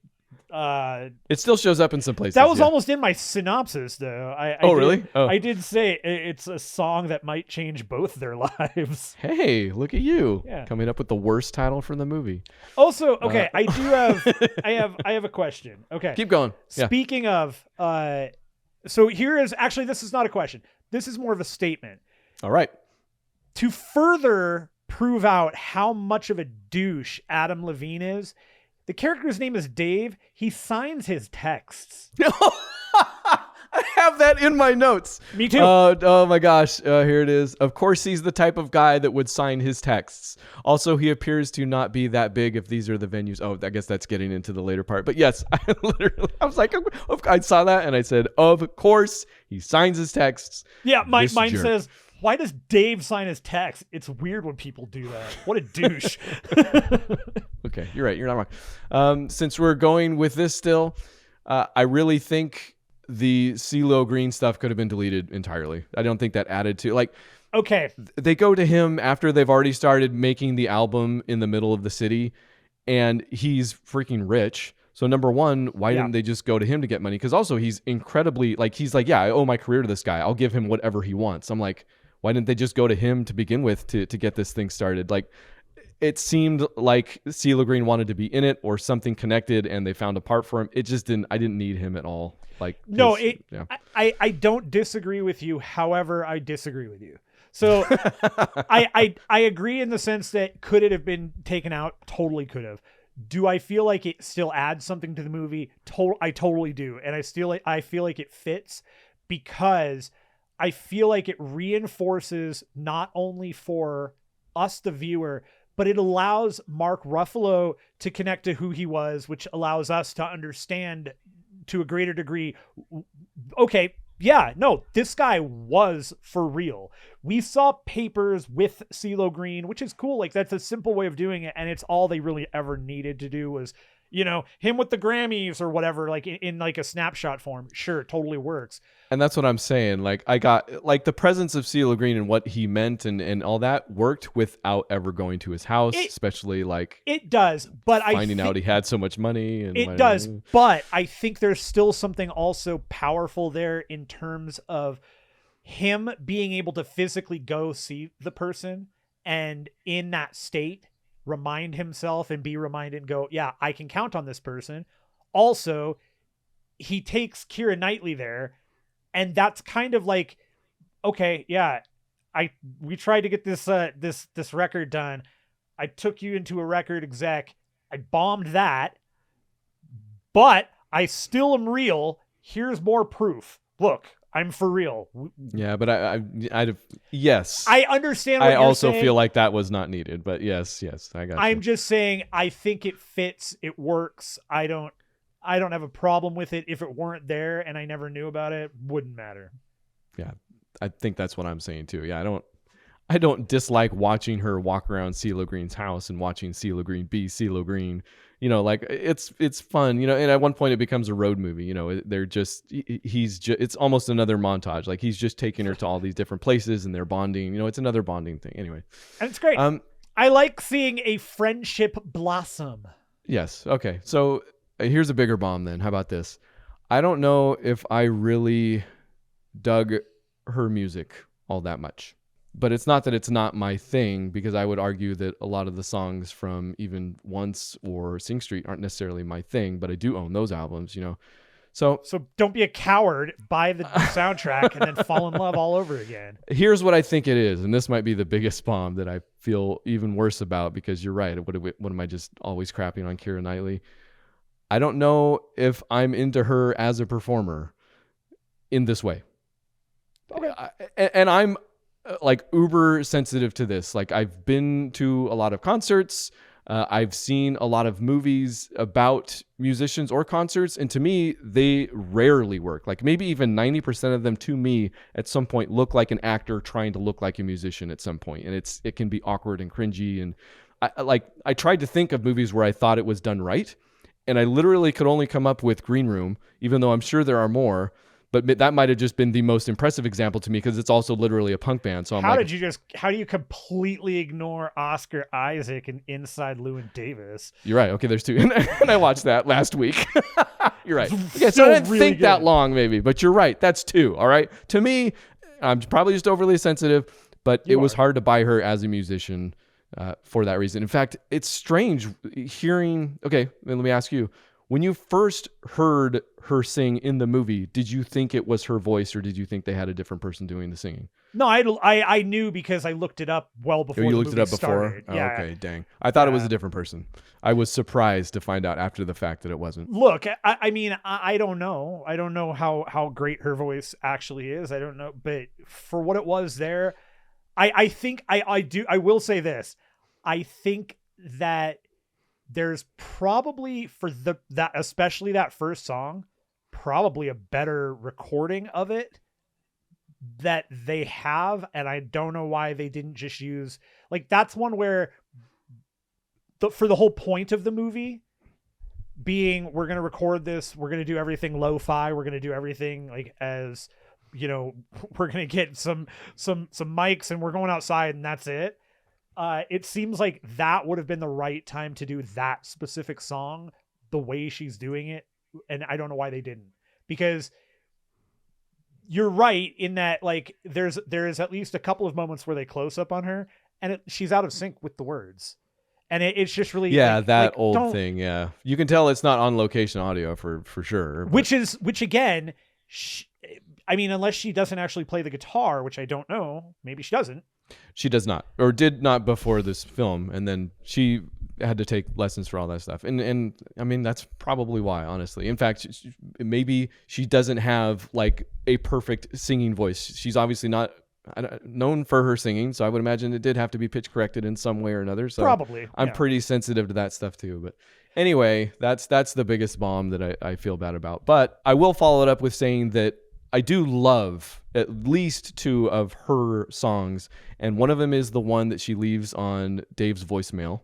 it still shows up in some places. That was almost in my synopsis though. Really? Oh. I did say it's a song that might change both their lives. Hey, look at you. Coming up with the worst title for the movie. Also, okay, I do have I have a question. Okay. Keep going. Speaking of so here is actually, this is not a question. This is more of a statement. All right. To further prove out how much of a douche Adam Levine is, the character's name is Dave. He signs his texts. I have that in my notes. Me too. Oh my gosh. Here it is. Of course, he's the type of guy that would sign his texts. Also, he appears to not be that big if these are the venues. Oh, I guess that's getting into the later part. But yes, I was like, I saw that and I said, of course, he signs his texts. Yeah, mine says, why does Dave sign his text? It's weird when people do that. What a douche. Okay, you're right. You're not wrong. Since we're going with this still, I really think the CeeLo Green stuff could have been deleted entirely. I don't think that added to, like, okay, they go to him after they've already started making the album in the middle of the city and he's freaking rich. So number one, why didn't they just go to him to get money? Because also he's incredibly, like, he's like, I owe my career to this guy. I'll give him whatever he wants. I'm like, why didn't they just go to him to begin with to get this thing started? Like, it seemed like CeeLo Green wanted to be in it or something connected and they found a part for him. It just didn't, I didn't need him at all. Like, no, I don't disagree with you. However, I disagree with you. So I agree in the sense that could it have been taken out? Totally could have. Do I feel like it still adds something to the movie? I totally do. And I feel like it fits because I feel like it reinforces not only for us, the viewer, but it allows Mark Ruffalo to connect to who he was, which allows us to understand to a greater degree. Okay, yeah, no, this guy was for real. We saw Papers with CeeLo Green, which is cool. Like, that's a simple way of doing it, and it's all they really ever needed to do was, him with the Grammys or whatever, like in like a snapshot form. Sure, it totally works. And that's what I'm saying. Like, I got like the presence of CeeLo Green and what he meant and all that worked without ever going to his house, especially like it does. But finding out he had so much money. And it does. But I think there's still something also powerful there in terms of him being able to physically go see the person and in that state remind himself and be reminded and go, yeah, I can count on this person. Also, he takes Keira Knightley there, and that's kind of like, okay, yeah, we tried to get this record done. I took you into a record exec. I bombed that, but I still am real. Here's more proof. Look, I'm for real. Yeah, but I'd yes. I understand what I you're also saying. feel like that was not needed, but yes, I got I'm you. just saying I think it fits, it works. I don't have a problem with it. If it weren't there and I never knew about it, wouldn't matter. Yeah. I think that's what I'm saying too. Yeah, I don't dislike watching her walk around CeeLo Green's house and watching CeeLo Green be CeeLo Green. Like it's fun, and at one point it becomes a road movie. It's almost another montage. Like he's just taking her to all these different places and they're bonding. It's another bonding thing. Anyway, and it's great. I like seeing a friendship blossom. Yes. Okay. So here's a bigger bomb then. How about this? I don't know if I really dug her music all that much. But it's not that it's not my thing, because I would argue that a lot of the songs from even Once or Sing Street aren't necessarily my thing, but I do own those albums, So don't be a coward, buy the soundtrack and then fall in love all over again. Here's what I think it is, and this might be the biggest bomb that I feel even worse about, because you're right. What am I just always crapping on Keira Knightley? I don't know if I'm into her as a performer in this way. Okay. And I'm like uber sensitive to this. Like I've been to a lot of concerts. I've seen a lot of movies about musicians or concerts. And to me, they rarely work. Like maybe even 90% of them to me at some point look like an actor trying to look like a musician at some point. And it can be awkward and cringy. And I tried to think of movies where I thought it was done right. And I literally could only come up with Green Room, even though I'm sure there are more. But that might have just been the most impressive example to me, because it's also literally a punk band. So how do you completely ignore Oscar Isaac and Inside Llewyn Davis? You're right. Okay, there's two. And I watched that last week. You're right. Okay, so I didn't really think good. that long maybe, but you're right. That's two. All right. To me, I'm probably just overly sensitive, but it was hard to buy her as a musician for that reason. In fact, it's strange hearing. Okay, let me ask you. When you first heard her sing in the movie, did you think it was her voice, or did you think they had a different person doing the singing? No, I knew, because I looked it up well before. You the looked movie it up before? started. Oh, Yeah. okay, dang. I thought it was a different person. I was surprised to find out after the fact that it wasn't. Look, I mean, I don't know. I don't know how great her voice actually is. I don't know, but for what it was there, I think I will say this. I think that there's probably that especially that first song, probably a better recording of it that they have, and I don't know why they didn't just use, like, that's one where for the whole point of the movie being, we're going to record this, we're going to do everything lo-fi, we're going to do everything like as we're going to get some mics and we're going outside and that's it. It seems like that would have been the right time to do that specific song the way she's doing it. And I don't know why they didn't, because you're right in that, like, there's at least a couple of moments where they close up on her and she's out of sync with the words. And it's just really, that old thing. Yeah. You can tell it's not on location audio for sure. But... Which again, I mean, unless she doesn't actually play the guitar, which I don't know, maybe she doesn't. She does not, or did not before this film, and then she had to take lessons for all that stuff. And I mean, that's probably why, honestly. In fact, maybe she doesn't have like a perfect singing voice. She's obviously not known for her singing, so I would imagine it did have to be pitch corrected in some way or another. So Probably. I'm yeah. pretty sensitive to that stuff too. But anyway, that's the biggest bomb that I feel bad about. But I will follow it up with saying that I do love at least 2 of her songs, and one of them is the one that she leaves on Dave's voicemail,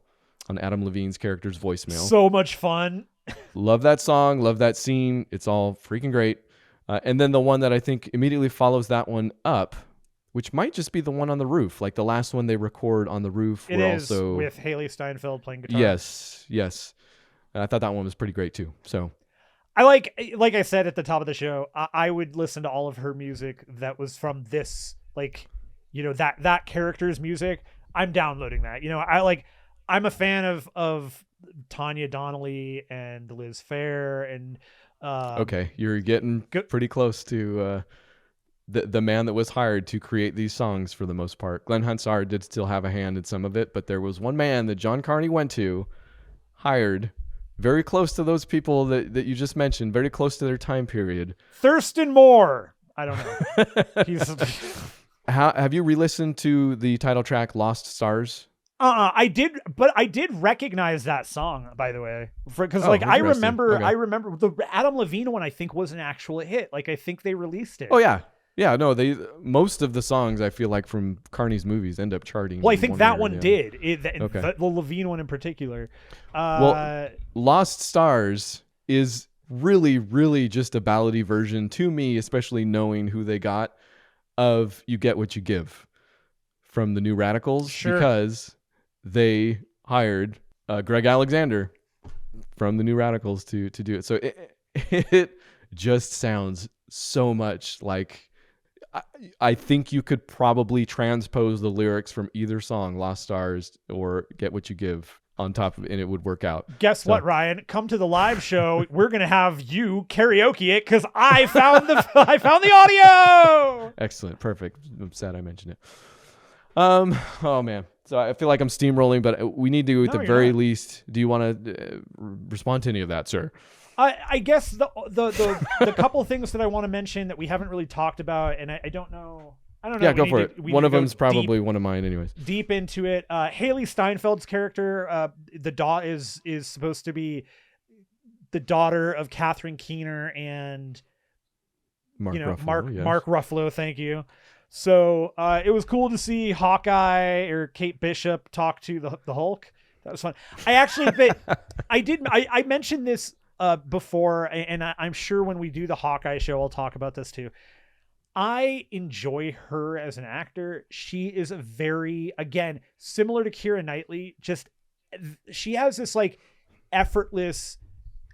on Adam Levine's character's voicemail. So much fun. Love that song, love that scene. It's all freaking great. And then the one that I think immediately follows that one up, which might just be the one on the roof, like the last one they record on the roof. It is also with Haley Steinfeld playing guitar. Yes. I thought that one was pretty great too. So I like I said at the top of the show, I would listen to all of her music that was from this, like, you know, that character's music. I'm downloading that. You know, I'm a fan of Tanya Donnelly and Liz Phair and okay, you're getting pretty close to the man that was hired to create these songs for the most part. Glenn Hansard did still have a hand in some of it, but there was one man that John Carney went to, hired, very close to those people that you just mentioned, very close to their time period. Thurston Moore. I don't know. Have you re-listened to the title track Lost Stars? I did recognize that song, by the way, because I remember the Adam Levine one. I think was an actual hit. Like I think they released it. Oh yeah. No, most of the songs I feel like from Carney's movies end up charting. Well, I think that one did. The Levine one in particular. Well, Lost Stars is really, really just a ballady version to me, especially knowing who they got of "You Get What You Give" from the New Radicals, because they hired Greg Alexander from the New Radicals to do it. So it just sounds so much like, I think you could probably transpose the lyrics from either song, Lost Stars or Get What You Give, on top of it, and it would work out. Guess what, Ryan? Come to the live show. We're going to have you karaoke it because I found the audio. Excellent. Perfect. I'm sad I mentioned it. Oh man. So I feel like I'm steamrolling, but we need to, at the very least, do you want to respond to any of that, sir? I guess the couple things that I want to mention that we haven't really talked about, and I don't know. Yeah, go for it. One of them's probably one of mine, anyways. Deep into it. Haley Steinfeld's character, is supposed to be the daughter of Catherine Keener and Mark Ruffalo. Thank you. So it was cool to see Hawkeye or Kate Bishop talk to the Hulk. That was fun. I mentioned this before, and I'm sure when we do the Hawkeye show, I'll talk about this too. I enjoy her as an actor. She is again, similar to Keira Knightley, she has this like effortless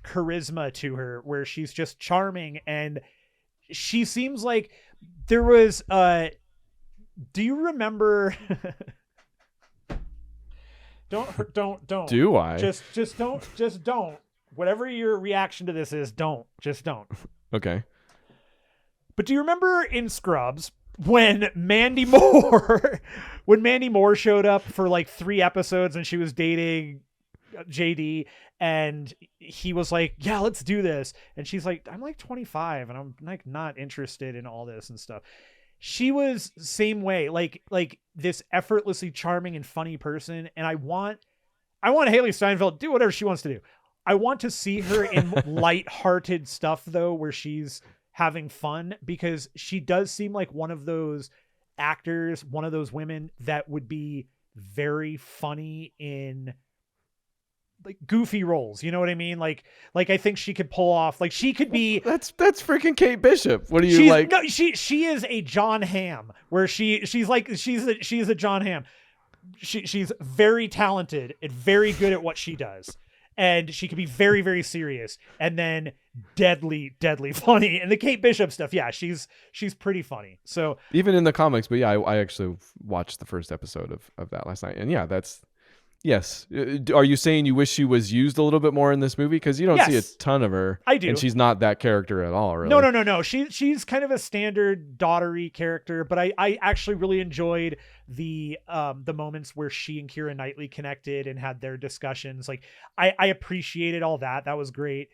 charisma to her where she's just charming, and she seems like there was do you remember don't do I just don't whatever your reaction to this is, don't okay. But do you remember in Scrubs when Mandy Moore showed up for like 3 episodes and she was dating JD and he was like, yeah, let's do this. And she's like, I'm like 25 and I'm like not interested in all this and stuff. She was same way, like this effortlessly charming and funny person. And I want Haley Steinfeld to do whatever she wants to do. I want to see her in lighthearted stuff though, where she's having fun, because she does seem like one of those actors, one of those women that would be very funny in like goofy roles. You know what I mean? Like I think she could pull off, like she could be. That's freaking Kate Bishop. What do you like? No, she is a John Hamm, where she's a John Hamm. She's very talented and very good at what she does. And she could be very, very serious and then deadly, deadly funny. And the Kate Bishop stuff, yeah, she's pretty funny. So even in the comics, but yeah, I actually watched the first episode of that last night. And yeah, yes. Are you saying you wish she was used a little bit more in this movie? Because you don't see a ton of her. I do. And she's not that character at all, really. No. She's kind of a standard daughtery character, but I actually really enjoyed the moments where she and Keira Knightley connected and had their discussions. Like I appreciated all that. That was great.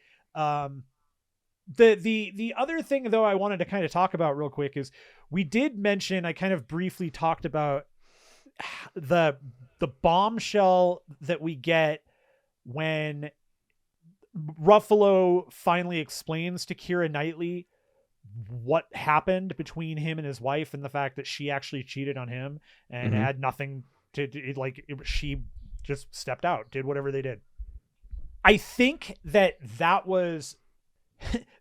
The other thing though I wanted to kind of talk about real quick is we did mention, I kind of briefly talked about the bombshell that we get when Ruffalo finally explains to Keira Knightley what happened between him and his wife, and the fact that she actually cheated on him and had nothing to do, she just stepped out, did whatever they did. I think that was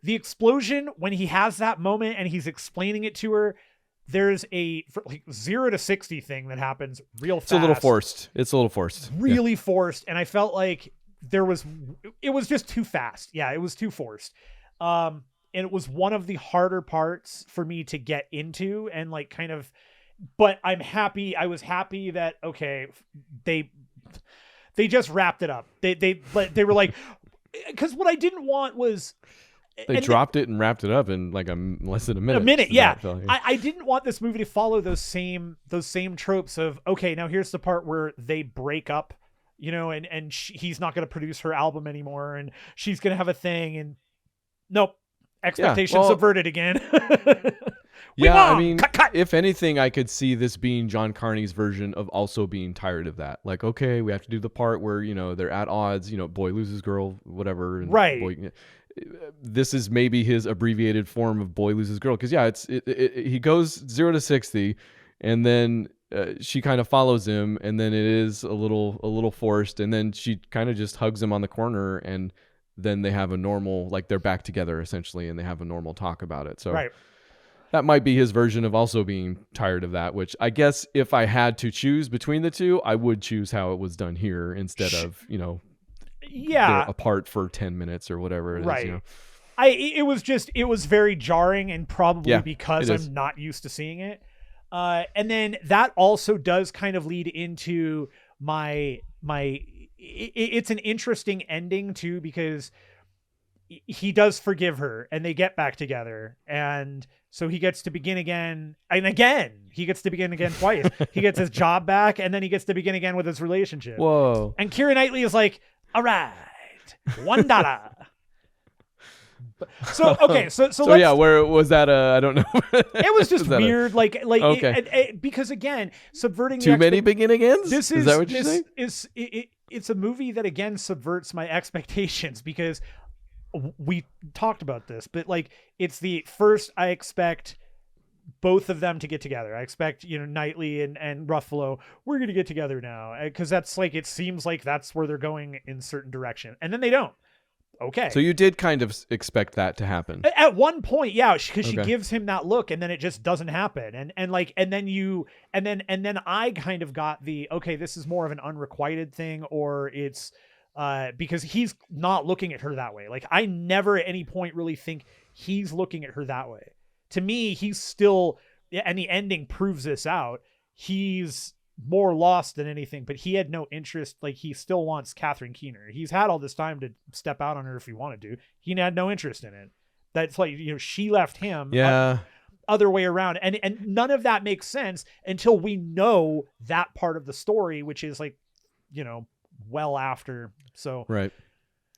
the explosion when he has that moment and he's explaining it to her. There's a 0 to 60 thing that happens real fast. It's a little forced. Really forced. And I felt like it was just too fast. Yeah, it was too forced. And it was one of the harder parts for me to get into and like kind of, but I was happy that, okay, they just wrapped it up. They were like, because what I didn't want was, they dropped it and wrapped it up in like less than a minute. Yeah. I didn't want this movie to follow those same tropes of, okay, now here's the part where they break up, and he's not going to produce her album anymore, and she's going to have a thing, and nope, expectations subverted again. I mean, cut. If anything, I could see this being John Carney's version of also being tired of that. Like, okay, we have to do the part where they're at odds. Boy loses girl, whatever. And right. Boy, this is maybe his abbreviated form of boy loses girl, because he goes 0 to 60, and then she kind of follows him, and then it is a little forced, and then she kind of just hugs him on the corner, and then they have a normal, like, they're back together essentially, and they have a normal talk about it. So right. That might be his version of also being tired of that, which I guess if I had to choose between the two, I would choose how it was done here instead of they're apart for 10 minutes or whatever it is. It was very jarring, and probably because I'm not used to seeing it. And then that also does kind of lead into it's an interesting ending too, because he does forgive her and they get back together. And so he gets to begin again. And again, he gets to begin again twice. He gets his job back, and then he gets to begin again with his relationship. Whoa. And Keira Knightley is like, all right, $1. So okay, so yeah, where was that? I don't know. It was just weird, okay. Because again, subverting too many begin agains. Is that what you're saying? It's a movie that again subverts my expectations, because we talked about this, but like, it's the first I expect both of them to get together. I expect, Knightley and Ruffalo, we're going to get together now, because that's like, it seems like that's where they're going in certain direction, and then they don't. Okay. So you did kind of expect that to happen at one point, yeah, because she gives him that look, and then it just doesn't happen, and then I kind of got the, okay, this is more of an unrequited thing, or it's because he's not looking at her that way. Like, I never at any point really think he's looking at her that way. To me, he's still, and the ending proves this out, he's more lost than anything, but he had no interest. Like, he still wants Catherine Keener. He's had all this time to step out on her if he wanted to. He had no interest in it. That's like, she left him. Other way around. And none of that makes sense until we know that part of the story, which is like, well after. So right.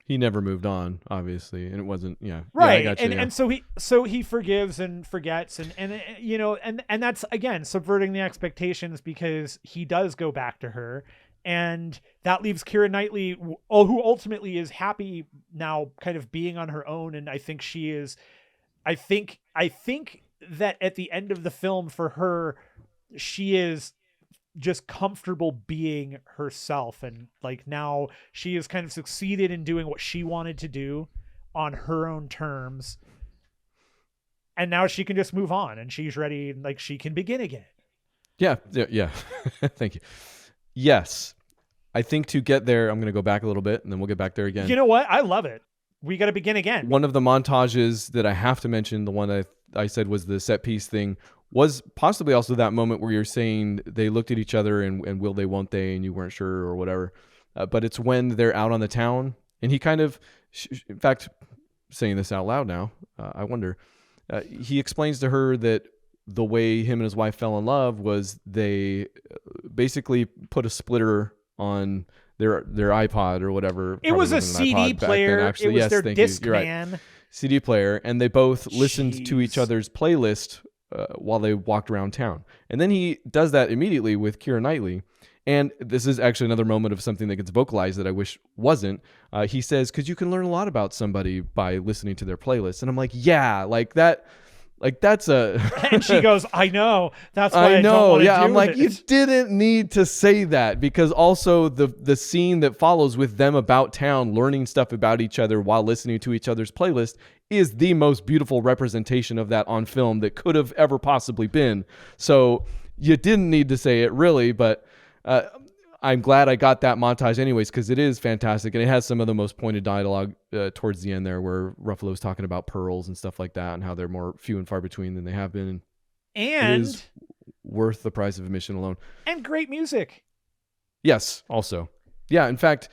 He never moved on, obviously, and it wasn't, right. Yeah, I got you, so he forgives and forgets, and that's again subverting the expectations, because he does go back to her, and that leaves Keira Knightley, who ultimately is happy now, kind of being on her own, and I think she is. I think that at the end of the film, for her, she is just comfortable being herself, and like, now she has kind of succeeded in doing what she wanted to do on her own terms, and now she can just move on, and she's ready, like, she can begin again. Yeah. Thank you. Yes, I think to get there, I'm going to go back a little bit, and then we'll get back there again. You know what, I love it. We got to begin again. One of the montages that I have to mention, the one I said was the set piece thing, was possibly also that moment where you're saying they looked at each other and will they, won't they, and you weren't sure or whatever. But it's when they're out on the town, and he kind of, in fact, saying this out loud now, I wonder, he explains to her that the way him and his wife fell in love was they basically put a splitter on their iPod or whatever. It was a CD player. It was their Discman. CD player, and they both listened to each Jeez. other's playlist while they walked around town. And then he does that immediately with Keira Knightley. And this is actually another moment of something that gets vocalized that I wish wasn't. He says, because you can learn a lot about somebody by listening to their playlist. And I'm like, yeah, like that. Like that's a And she goes, I know. That's why I know. don't want to Yeah, do I'm like, it. you didn't need to say that, because also the scene that follows with them about town, learning stuff about each other while listening to each other's playlist, is the most beautiful representation of that on film that could have ever possibly been. So you didn't need to say it really, but I'm glad I got that montage anyways, because it is fantastic, and it has some of the most pointed dialogue towards the end there, where Ruffalo's talking about pearls and stuff like that, and how they're more few and far between than they have been. And it is worth the price of admission alone. And great music. Yes, also. Yeah, in fact,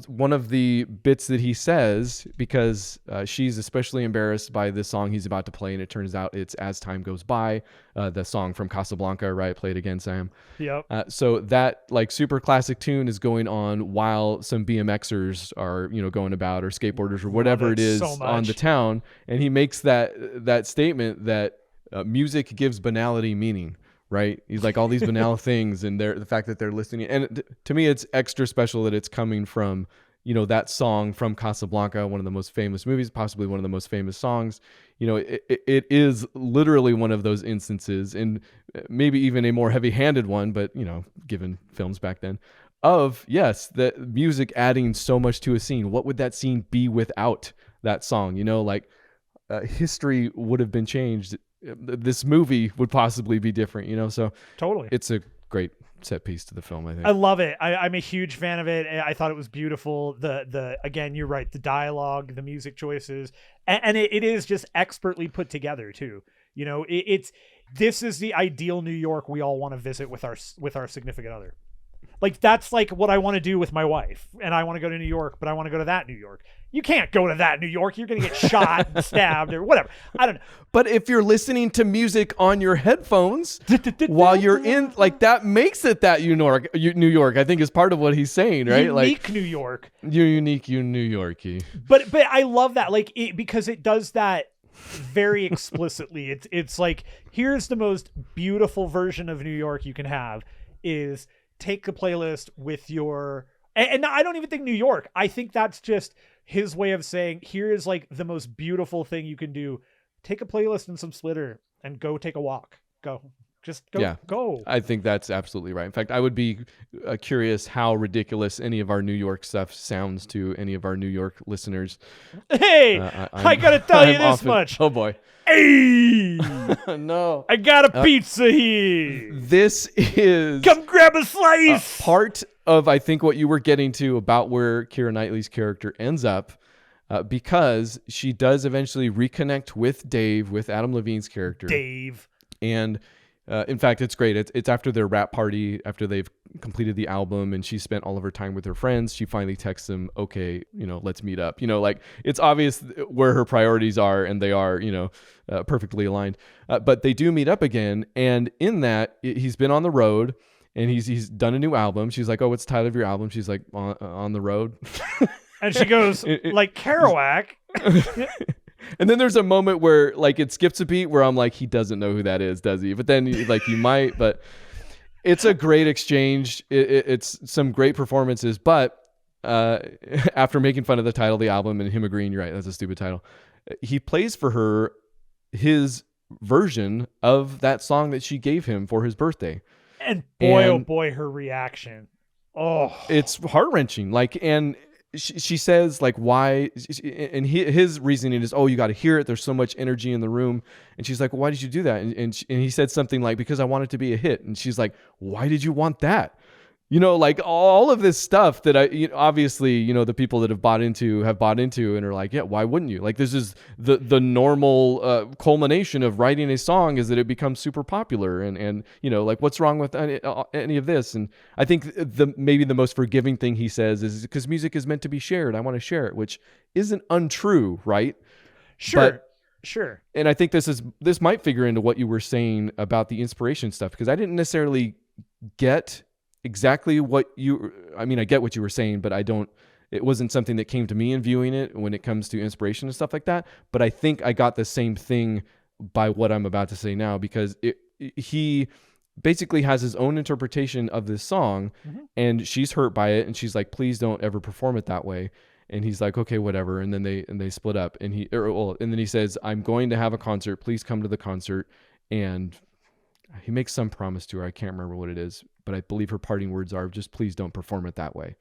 one of the bits that he says, because she's especially embarrassed by the song he's about to play, and it turns out it's As Time Goes By, the song from Casablanca, right? Play it again, Sam. Yep. So that like super classic tune is going on while some BMXers are, going about, or skateboarders or whatever it is so on the much. town. And he makes that statement that music gives banality meaning. Right? He's like, all these banal things, and the fact that they're listening. And to me, it's extra special that it's coming from, that song from Casablanca, one of the most famous movies, possibly one of the most famous songs. It is literally one of those instances, and maybe even a more heavy-handed one, but, given films back then, of, yes, the music adding so much to a scene. What would that scene be without that song? History would have been changed. This movie would possibly be different, so Totally. it's a great set piece to the film, I think. I love it. I'm a huge fan of it. I thought it was beautiful. Again, you're right. The dialogue, the music choices, and it is just expertly put together too. This is the ideal New York we all want to visit with our significant other. Like, that's like what I want to do with my wife, and I want to go to New York, but I want to go to that New York. You can't go to that New York. You're going to get shot and stabbed or whatever. I don't know. But if you're listening to music on your headphones while you're in, like, that makes it that New York, I think, is part of what he's saying, right? Unique New York. You're unique, you New Yorkie. But I love that, like, because it does that very explicitly. It's like, here's the most beautiful version of New York you can have is take a playlist with your, and I don't even think New York. I think that's just his way of saying, here is like the most beautiful thing you can do. Take a playlist and some Splitter and go take a walk. Just go. Yeah, go. I think that's absolutely right. In fact, I would be curious how ridiculous any of our New York stuff sounds to any of our New York listeners. Hey, I gotta tell you this much. Oh boy. Hey, no. I got a pizza here. This is Come grab a slice. Part of, I think, what you were getting to about where Keira Knightley's character ends up, because she does eventually reconnect with Dave, with Adam Levine's character. Dave. And in fact, it's great. It's after their rap party, after they've completed the album, and she spent all of her time with her friends. She finally texts them, okay, let's meet up. Like, it's obvious where her priorities are, and they are, perfectly aligned. But they do meet up again. And in that, he's been on the road, and he's done a new album. She's like, oh, what's the title of your album? She's like, on the road. And she goes, like Kerouac. And then there's a moment where, like, it skips a beat where I'm like, he doesn't know who that is, does he? But then, like, you might. But it's a great exchange. It's some great performances. But after making fun of the title of the album and him agreeing, you're right, that's a stupid title, he plays for her his version of that song that she gave him for his birthday. And boy, oh boy, her reaction. Oh, it's heart-wrenching. Like, and she says, like, why? And his reasoning is, oh, you got to hear it. There's so much energy in the room. And she's like, well, why did you do that? And he said something like, because I want it to be a hit. And she's like, why did you want that? Like, all of this stuff that obviously, the people that have bought into and are like, yeah, why wouldn't you? Like, this is the normal culmination of writing a song, is that it becomes super popular, and like, what's wrong with any of this? And I think maybe the most forgiving thing he says is, because music is meant to be shared, I want to share it, which isn't untrue, right? Sure. Sure. And I think this might figure into what you were saying about the inspiration stuff, because I didn't necessarily get exactly I get what you were saying, but I don't It wasn't something that came to me in viewing it when it comes to inspiration and stuff like that. But I think I got the same thing by what I'm about to say now, because he basically has his own interpretation of this song, and she's hurt by it, and she's like, please don't ever perform it that way. And he's like, okay, whatever. And then they split up, and then he says, I'm going to have a concert, please come to the concert. And he makes some promise to her, I can't remember what it is, but I believe her parting words are, just please don't perform it that way.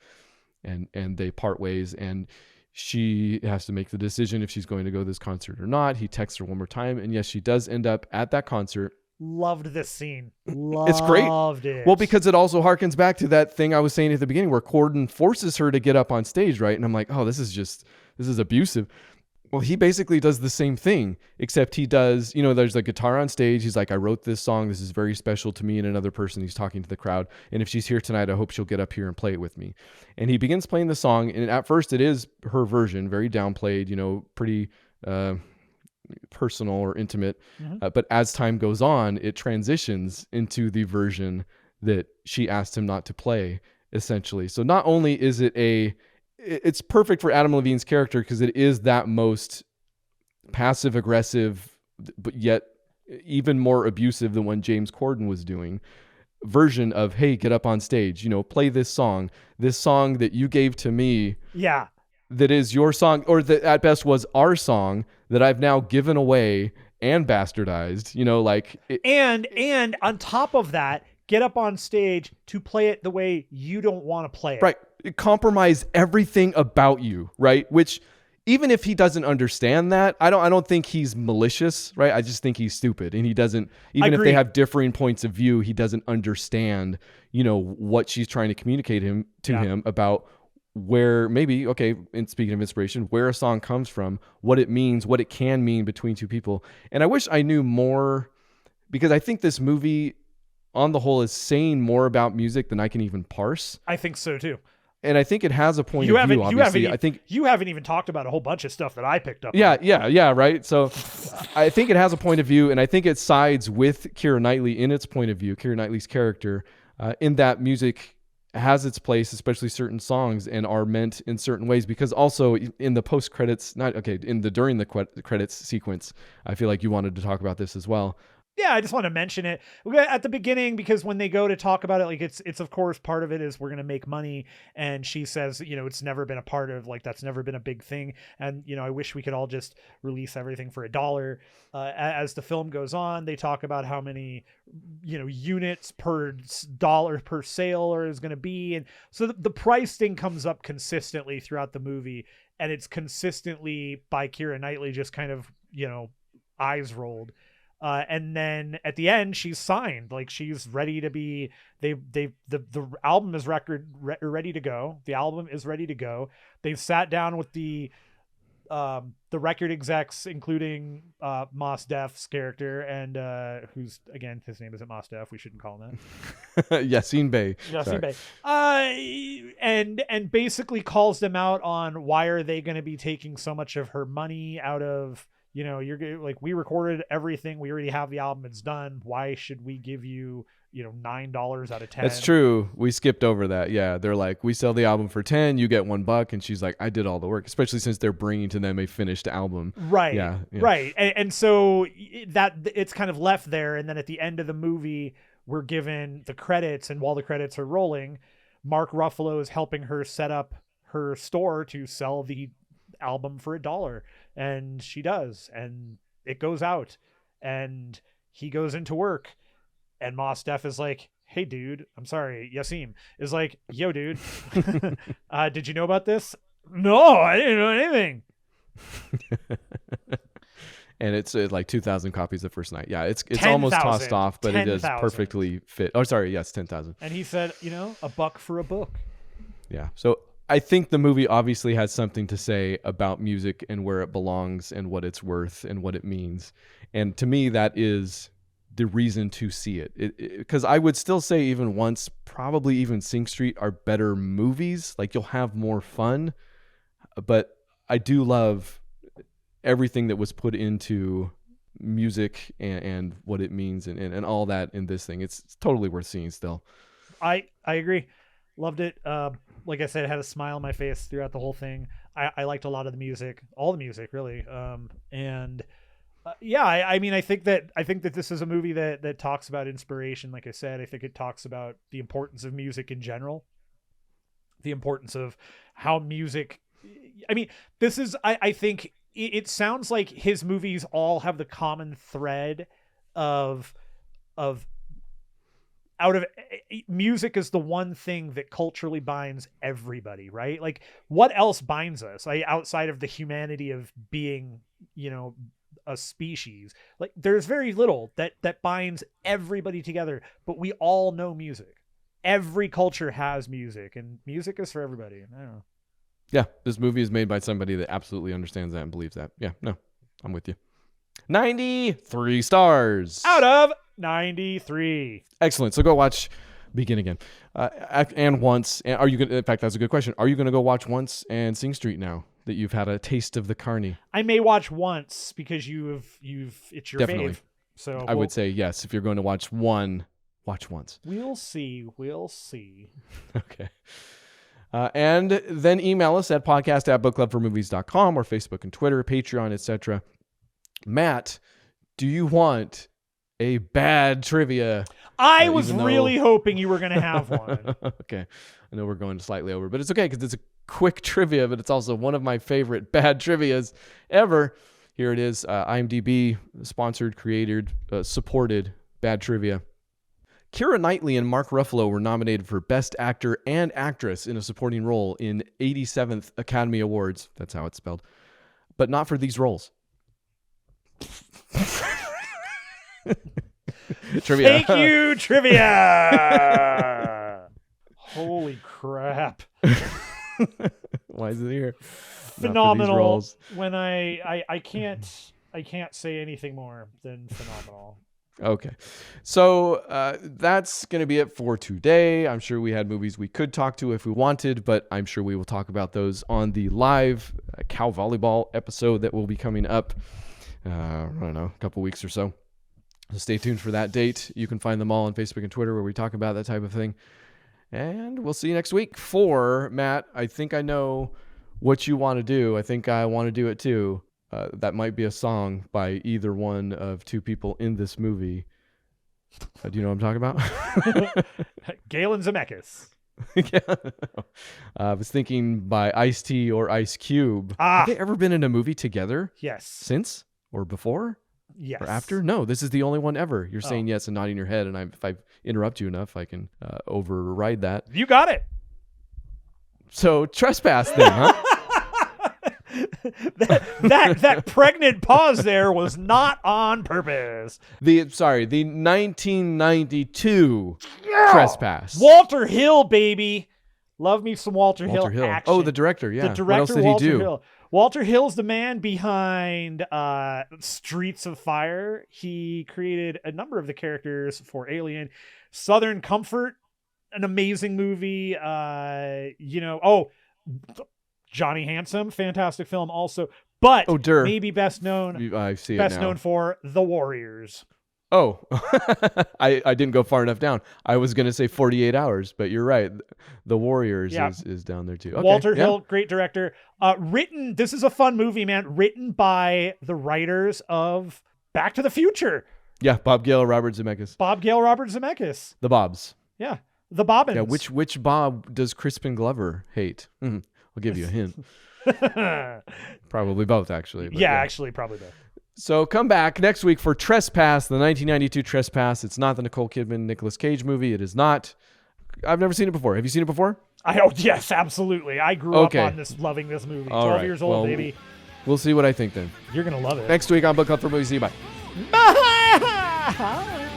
And they part ways, and she has to make the decision if she's going to go to this concert or not. He texts her one more time, and yes, she does end up at that concert. Loved this scene. It's great. Loved it. Well, because it also harkens back to that thing I was saying at the beginning where Corden forces her to get up on stage, right? And I'm like, oh, this is abusive. Well, he basically does the same thing, except he does, there's a guitar on stage. He's like, I wrote this song. This is very special to me and another person. He's talking to the crowd. And if she's here tonight, I hope she'll get up here and play it with me. And he begins playing the song. And at first it is her version, very downplayed, pretty personal or intimate. But as time goes on, it transitions into the version that she asked him not to play, essentially. So not only is it's perfect for Adam Levine's character because it is that most passive aggressive, but yet even more abusive than what James Corden was doing version of, hey, get up on stage, play this song that you gave to me. Yeah. That is your song, or that at best was our song that I've now given away and bastardized, and on top of that, get up on stage to play it the way you don't want to play it. Right. Compromise everything about you, right? Which, even if he doesn't understand that, I don't think he's malicious, right? I just think he's stupid, and he doesn't. Even if they have differing points of view, he doesn't understand, what she's trying to communicate him about where maybe, okay, and speaking of inspiration, where a song comes from, what it means, what it can mean between two people. And I wish I knew more, because I think this movie, on the whole, is saying more about music than I can even parse. I think so too. And I think it has a point of view, obviously. I think you haven't even talked about a whole bunch of stuff that I picked up on. Yeah, right? So I think it has a point of view, and I think it sides with Keira Knightley in its point of view, Keira Knightley's character, in that music has its place, especially certain songs, and are meant in certain ways, because also in the post-credits, during the credits sequence, I feel like you wanted to talk about this as well. Yeah, I just want to mention it at the beginning, because when they go to talk about it, it's of course part of it is we're going to make money. And she says, it's never been a part of, that's never been a big thing. And, I wish we could all just release everything for $1. As the film goes on, they talk about how many, units per dollar per sale is going to be. And so the price thing comes up consistently throughout the movie. And it's consistently by Keira Knightley, just kind of, eyes rolled. And then at the end, she's signed. She's ready to be. The album is ready to go. The album is ready to go. They've sat down with the record execs, including Mos Def's character, and who's, again, his name isn't Mos Def. We shouldn't call him that. Yassine Bey. And basically calls them out on why are they going to be taking so much of her money out of. You're like, we recorded everything. We already have the album. It's done. Why should we give you, $9 out of 10? That's true. We skipped over that. Yeah. They're like, we sell the album for 10, you get $1. And she's like, I did all the work, especially since they're bringing to them a finished album. Right. Yeah. Right. And so that it's kind of left there. And then at the end of the movie, we're given the credits. And while the credits are rolling, Mark Ruffalo is helping her set up her store to sell the album for $1. And she does, and it goes out, and he goes into work, and Mos Def is like, hey dude, I'm sorry, Yassine is like, yo dude, did you know about this? No, I didn't know anything. And it's like 2,000 copies the first night. Yeah, it's 10, almost 000. tossed off, but 10, it does 000. perfectly fit. Oh, sorry, yes, 10,000. And he said, $1 for a book. Yeah, so I think the movie obviously has something to say about music and where it belongs and what it's worth and what it means. And to me, that is the reason to see it. Because I would still say even once, probably even Sing Street are better movies. You'll have more fun. But I do love everything that was put into music and what it means and all that in this thing. It's totally worth seeing still. I agree. Loved it. like I said, had a smile on my face throughout the whole thing. I liked a lot of the music, all the music really. And yeah, I mean, I think that this is a movie that talks about inspiration. Like I said, I think it talks about the importance of music in general, the importance of how music, I mean, this is, I think it sounds like his movies all have the common thread of out of music is the one thing that culturally binds everybody, right? Like what else binds us outside of the humanity of being, a species? Like there's very little that binds everybody together, but we all know music. Every culture has music, and music is for everybody. I don't know. Yeah, this movie is made by somebody that absolutely understands that and believes that. Yeah, no, I'm with you. 93 stars out of 93. Excellent. So go watch Begin Again and Once. And are you gonna? In fact, that's a good question. Are you going to go watch Once and Sing Street now that you've had a taste of the carny? I may watch Once because you've it's your Definitely. fave. So I would say yes. If you're going to watch one, watch Once. We'll see. Okay. And then email us at podcast@bookclubformovies.com or Facebook and Twitter, Patreon, etc. Matt, do you want a bad trivia? I was really hoping you were going to have one. Okay. I know we're going slightly over, but it's okay because it's a quick trivia, but it's also one of my favorite bad trivias ever. Here it is. IMDb sponsored, created, supported bad trivia. Keira Knightley and Mark Ruffalo were nominated for Best Actor and Actress in a Supporting Role in 87th Academy Awards. That's how it's spelled. But not for these roles. Trivia. Thank you, trivia. Holy crap. Why is it here? Phenomenal. When I can't say anything more than phenomenal. Okay. So that's going to be it for today. I'm sure we had movies we could talk to if we wanted, but I'm sure we will talk about those on the live Cow Volleyball episode that will be coming up, I don't know, a couple weeks or so. So stay tuned for that date. You can find them all on Facebook and Twitter where we talk about that type of thing. And we'll see you next week. For Matt, I think I know what you want to do. I think I want to do it too. That might be a song by either one of two people in this movie. Do you know what I'm talking about? Galen Zemeckis. Yeah. I was thinking by Ice-T or Ice Cube. Have they ever been in a movie together? Yes. Since or before? Yes. Or after? No, this is the only one ever. You're saying yes and nodding your head, and if I interrupt you enough, I can override that. You got it. So Trespass then, huh? that pregnant pause there was not on purpose. The 1992 Trespass. Walter Hill, baby. Love me some Walter Hill action. Oh, the director, yeah. The director, what else did Walter he do? Hill. Walter Hill's the man behind Streets of Fire. He created a number of the characters for Alien. Southern Comfort, an amazing movie. Johnny Handsome, fantastic film also. But maybe best known I see it now. known for The Warriors. Oh, I didn't go far enough down. I was going to say 48 Hours, but you're right. The Warriors is down there too. Okay, Walter Hill, great director. This is a fun movie, man. Written by the writers of Back to the Future. Yeah, Bob Gale, Robert Zemeckis. The Bobs. Yeah, the Bobbins. Yeah, which Bob does Crispin Glover hate? I'll give you a hint. Probably both, actually. Yeah, actually, probably both. So come back next week for Trespass, the 1992 Trespass. It's not the Nicole Kidman, Nicolas Cage movie. It is not. I've never seen it before. Have you seen it before? Yes, absolutely. I grew up on loving this movie. 12 years old, baby. We'll see what I think then. You're going to love it. Next week on Book Club for Movies. See you. Bye. Bye.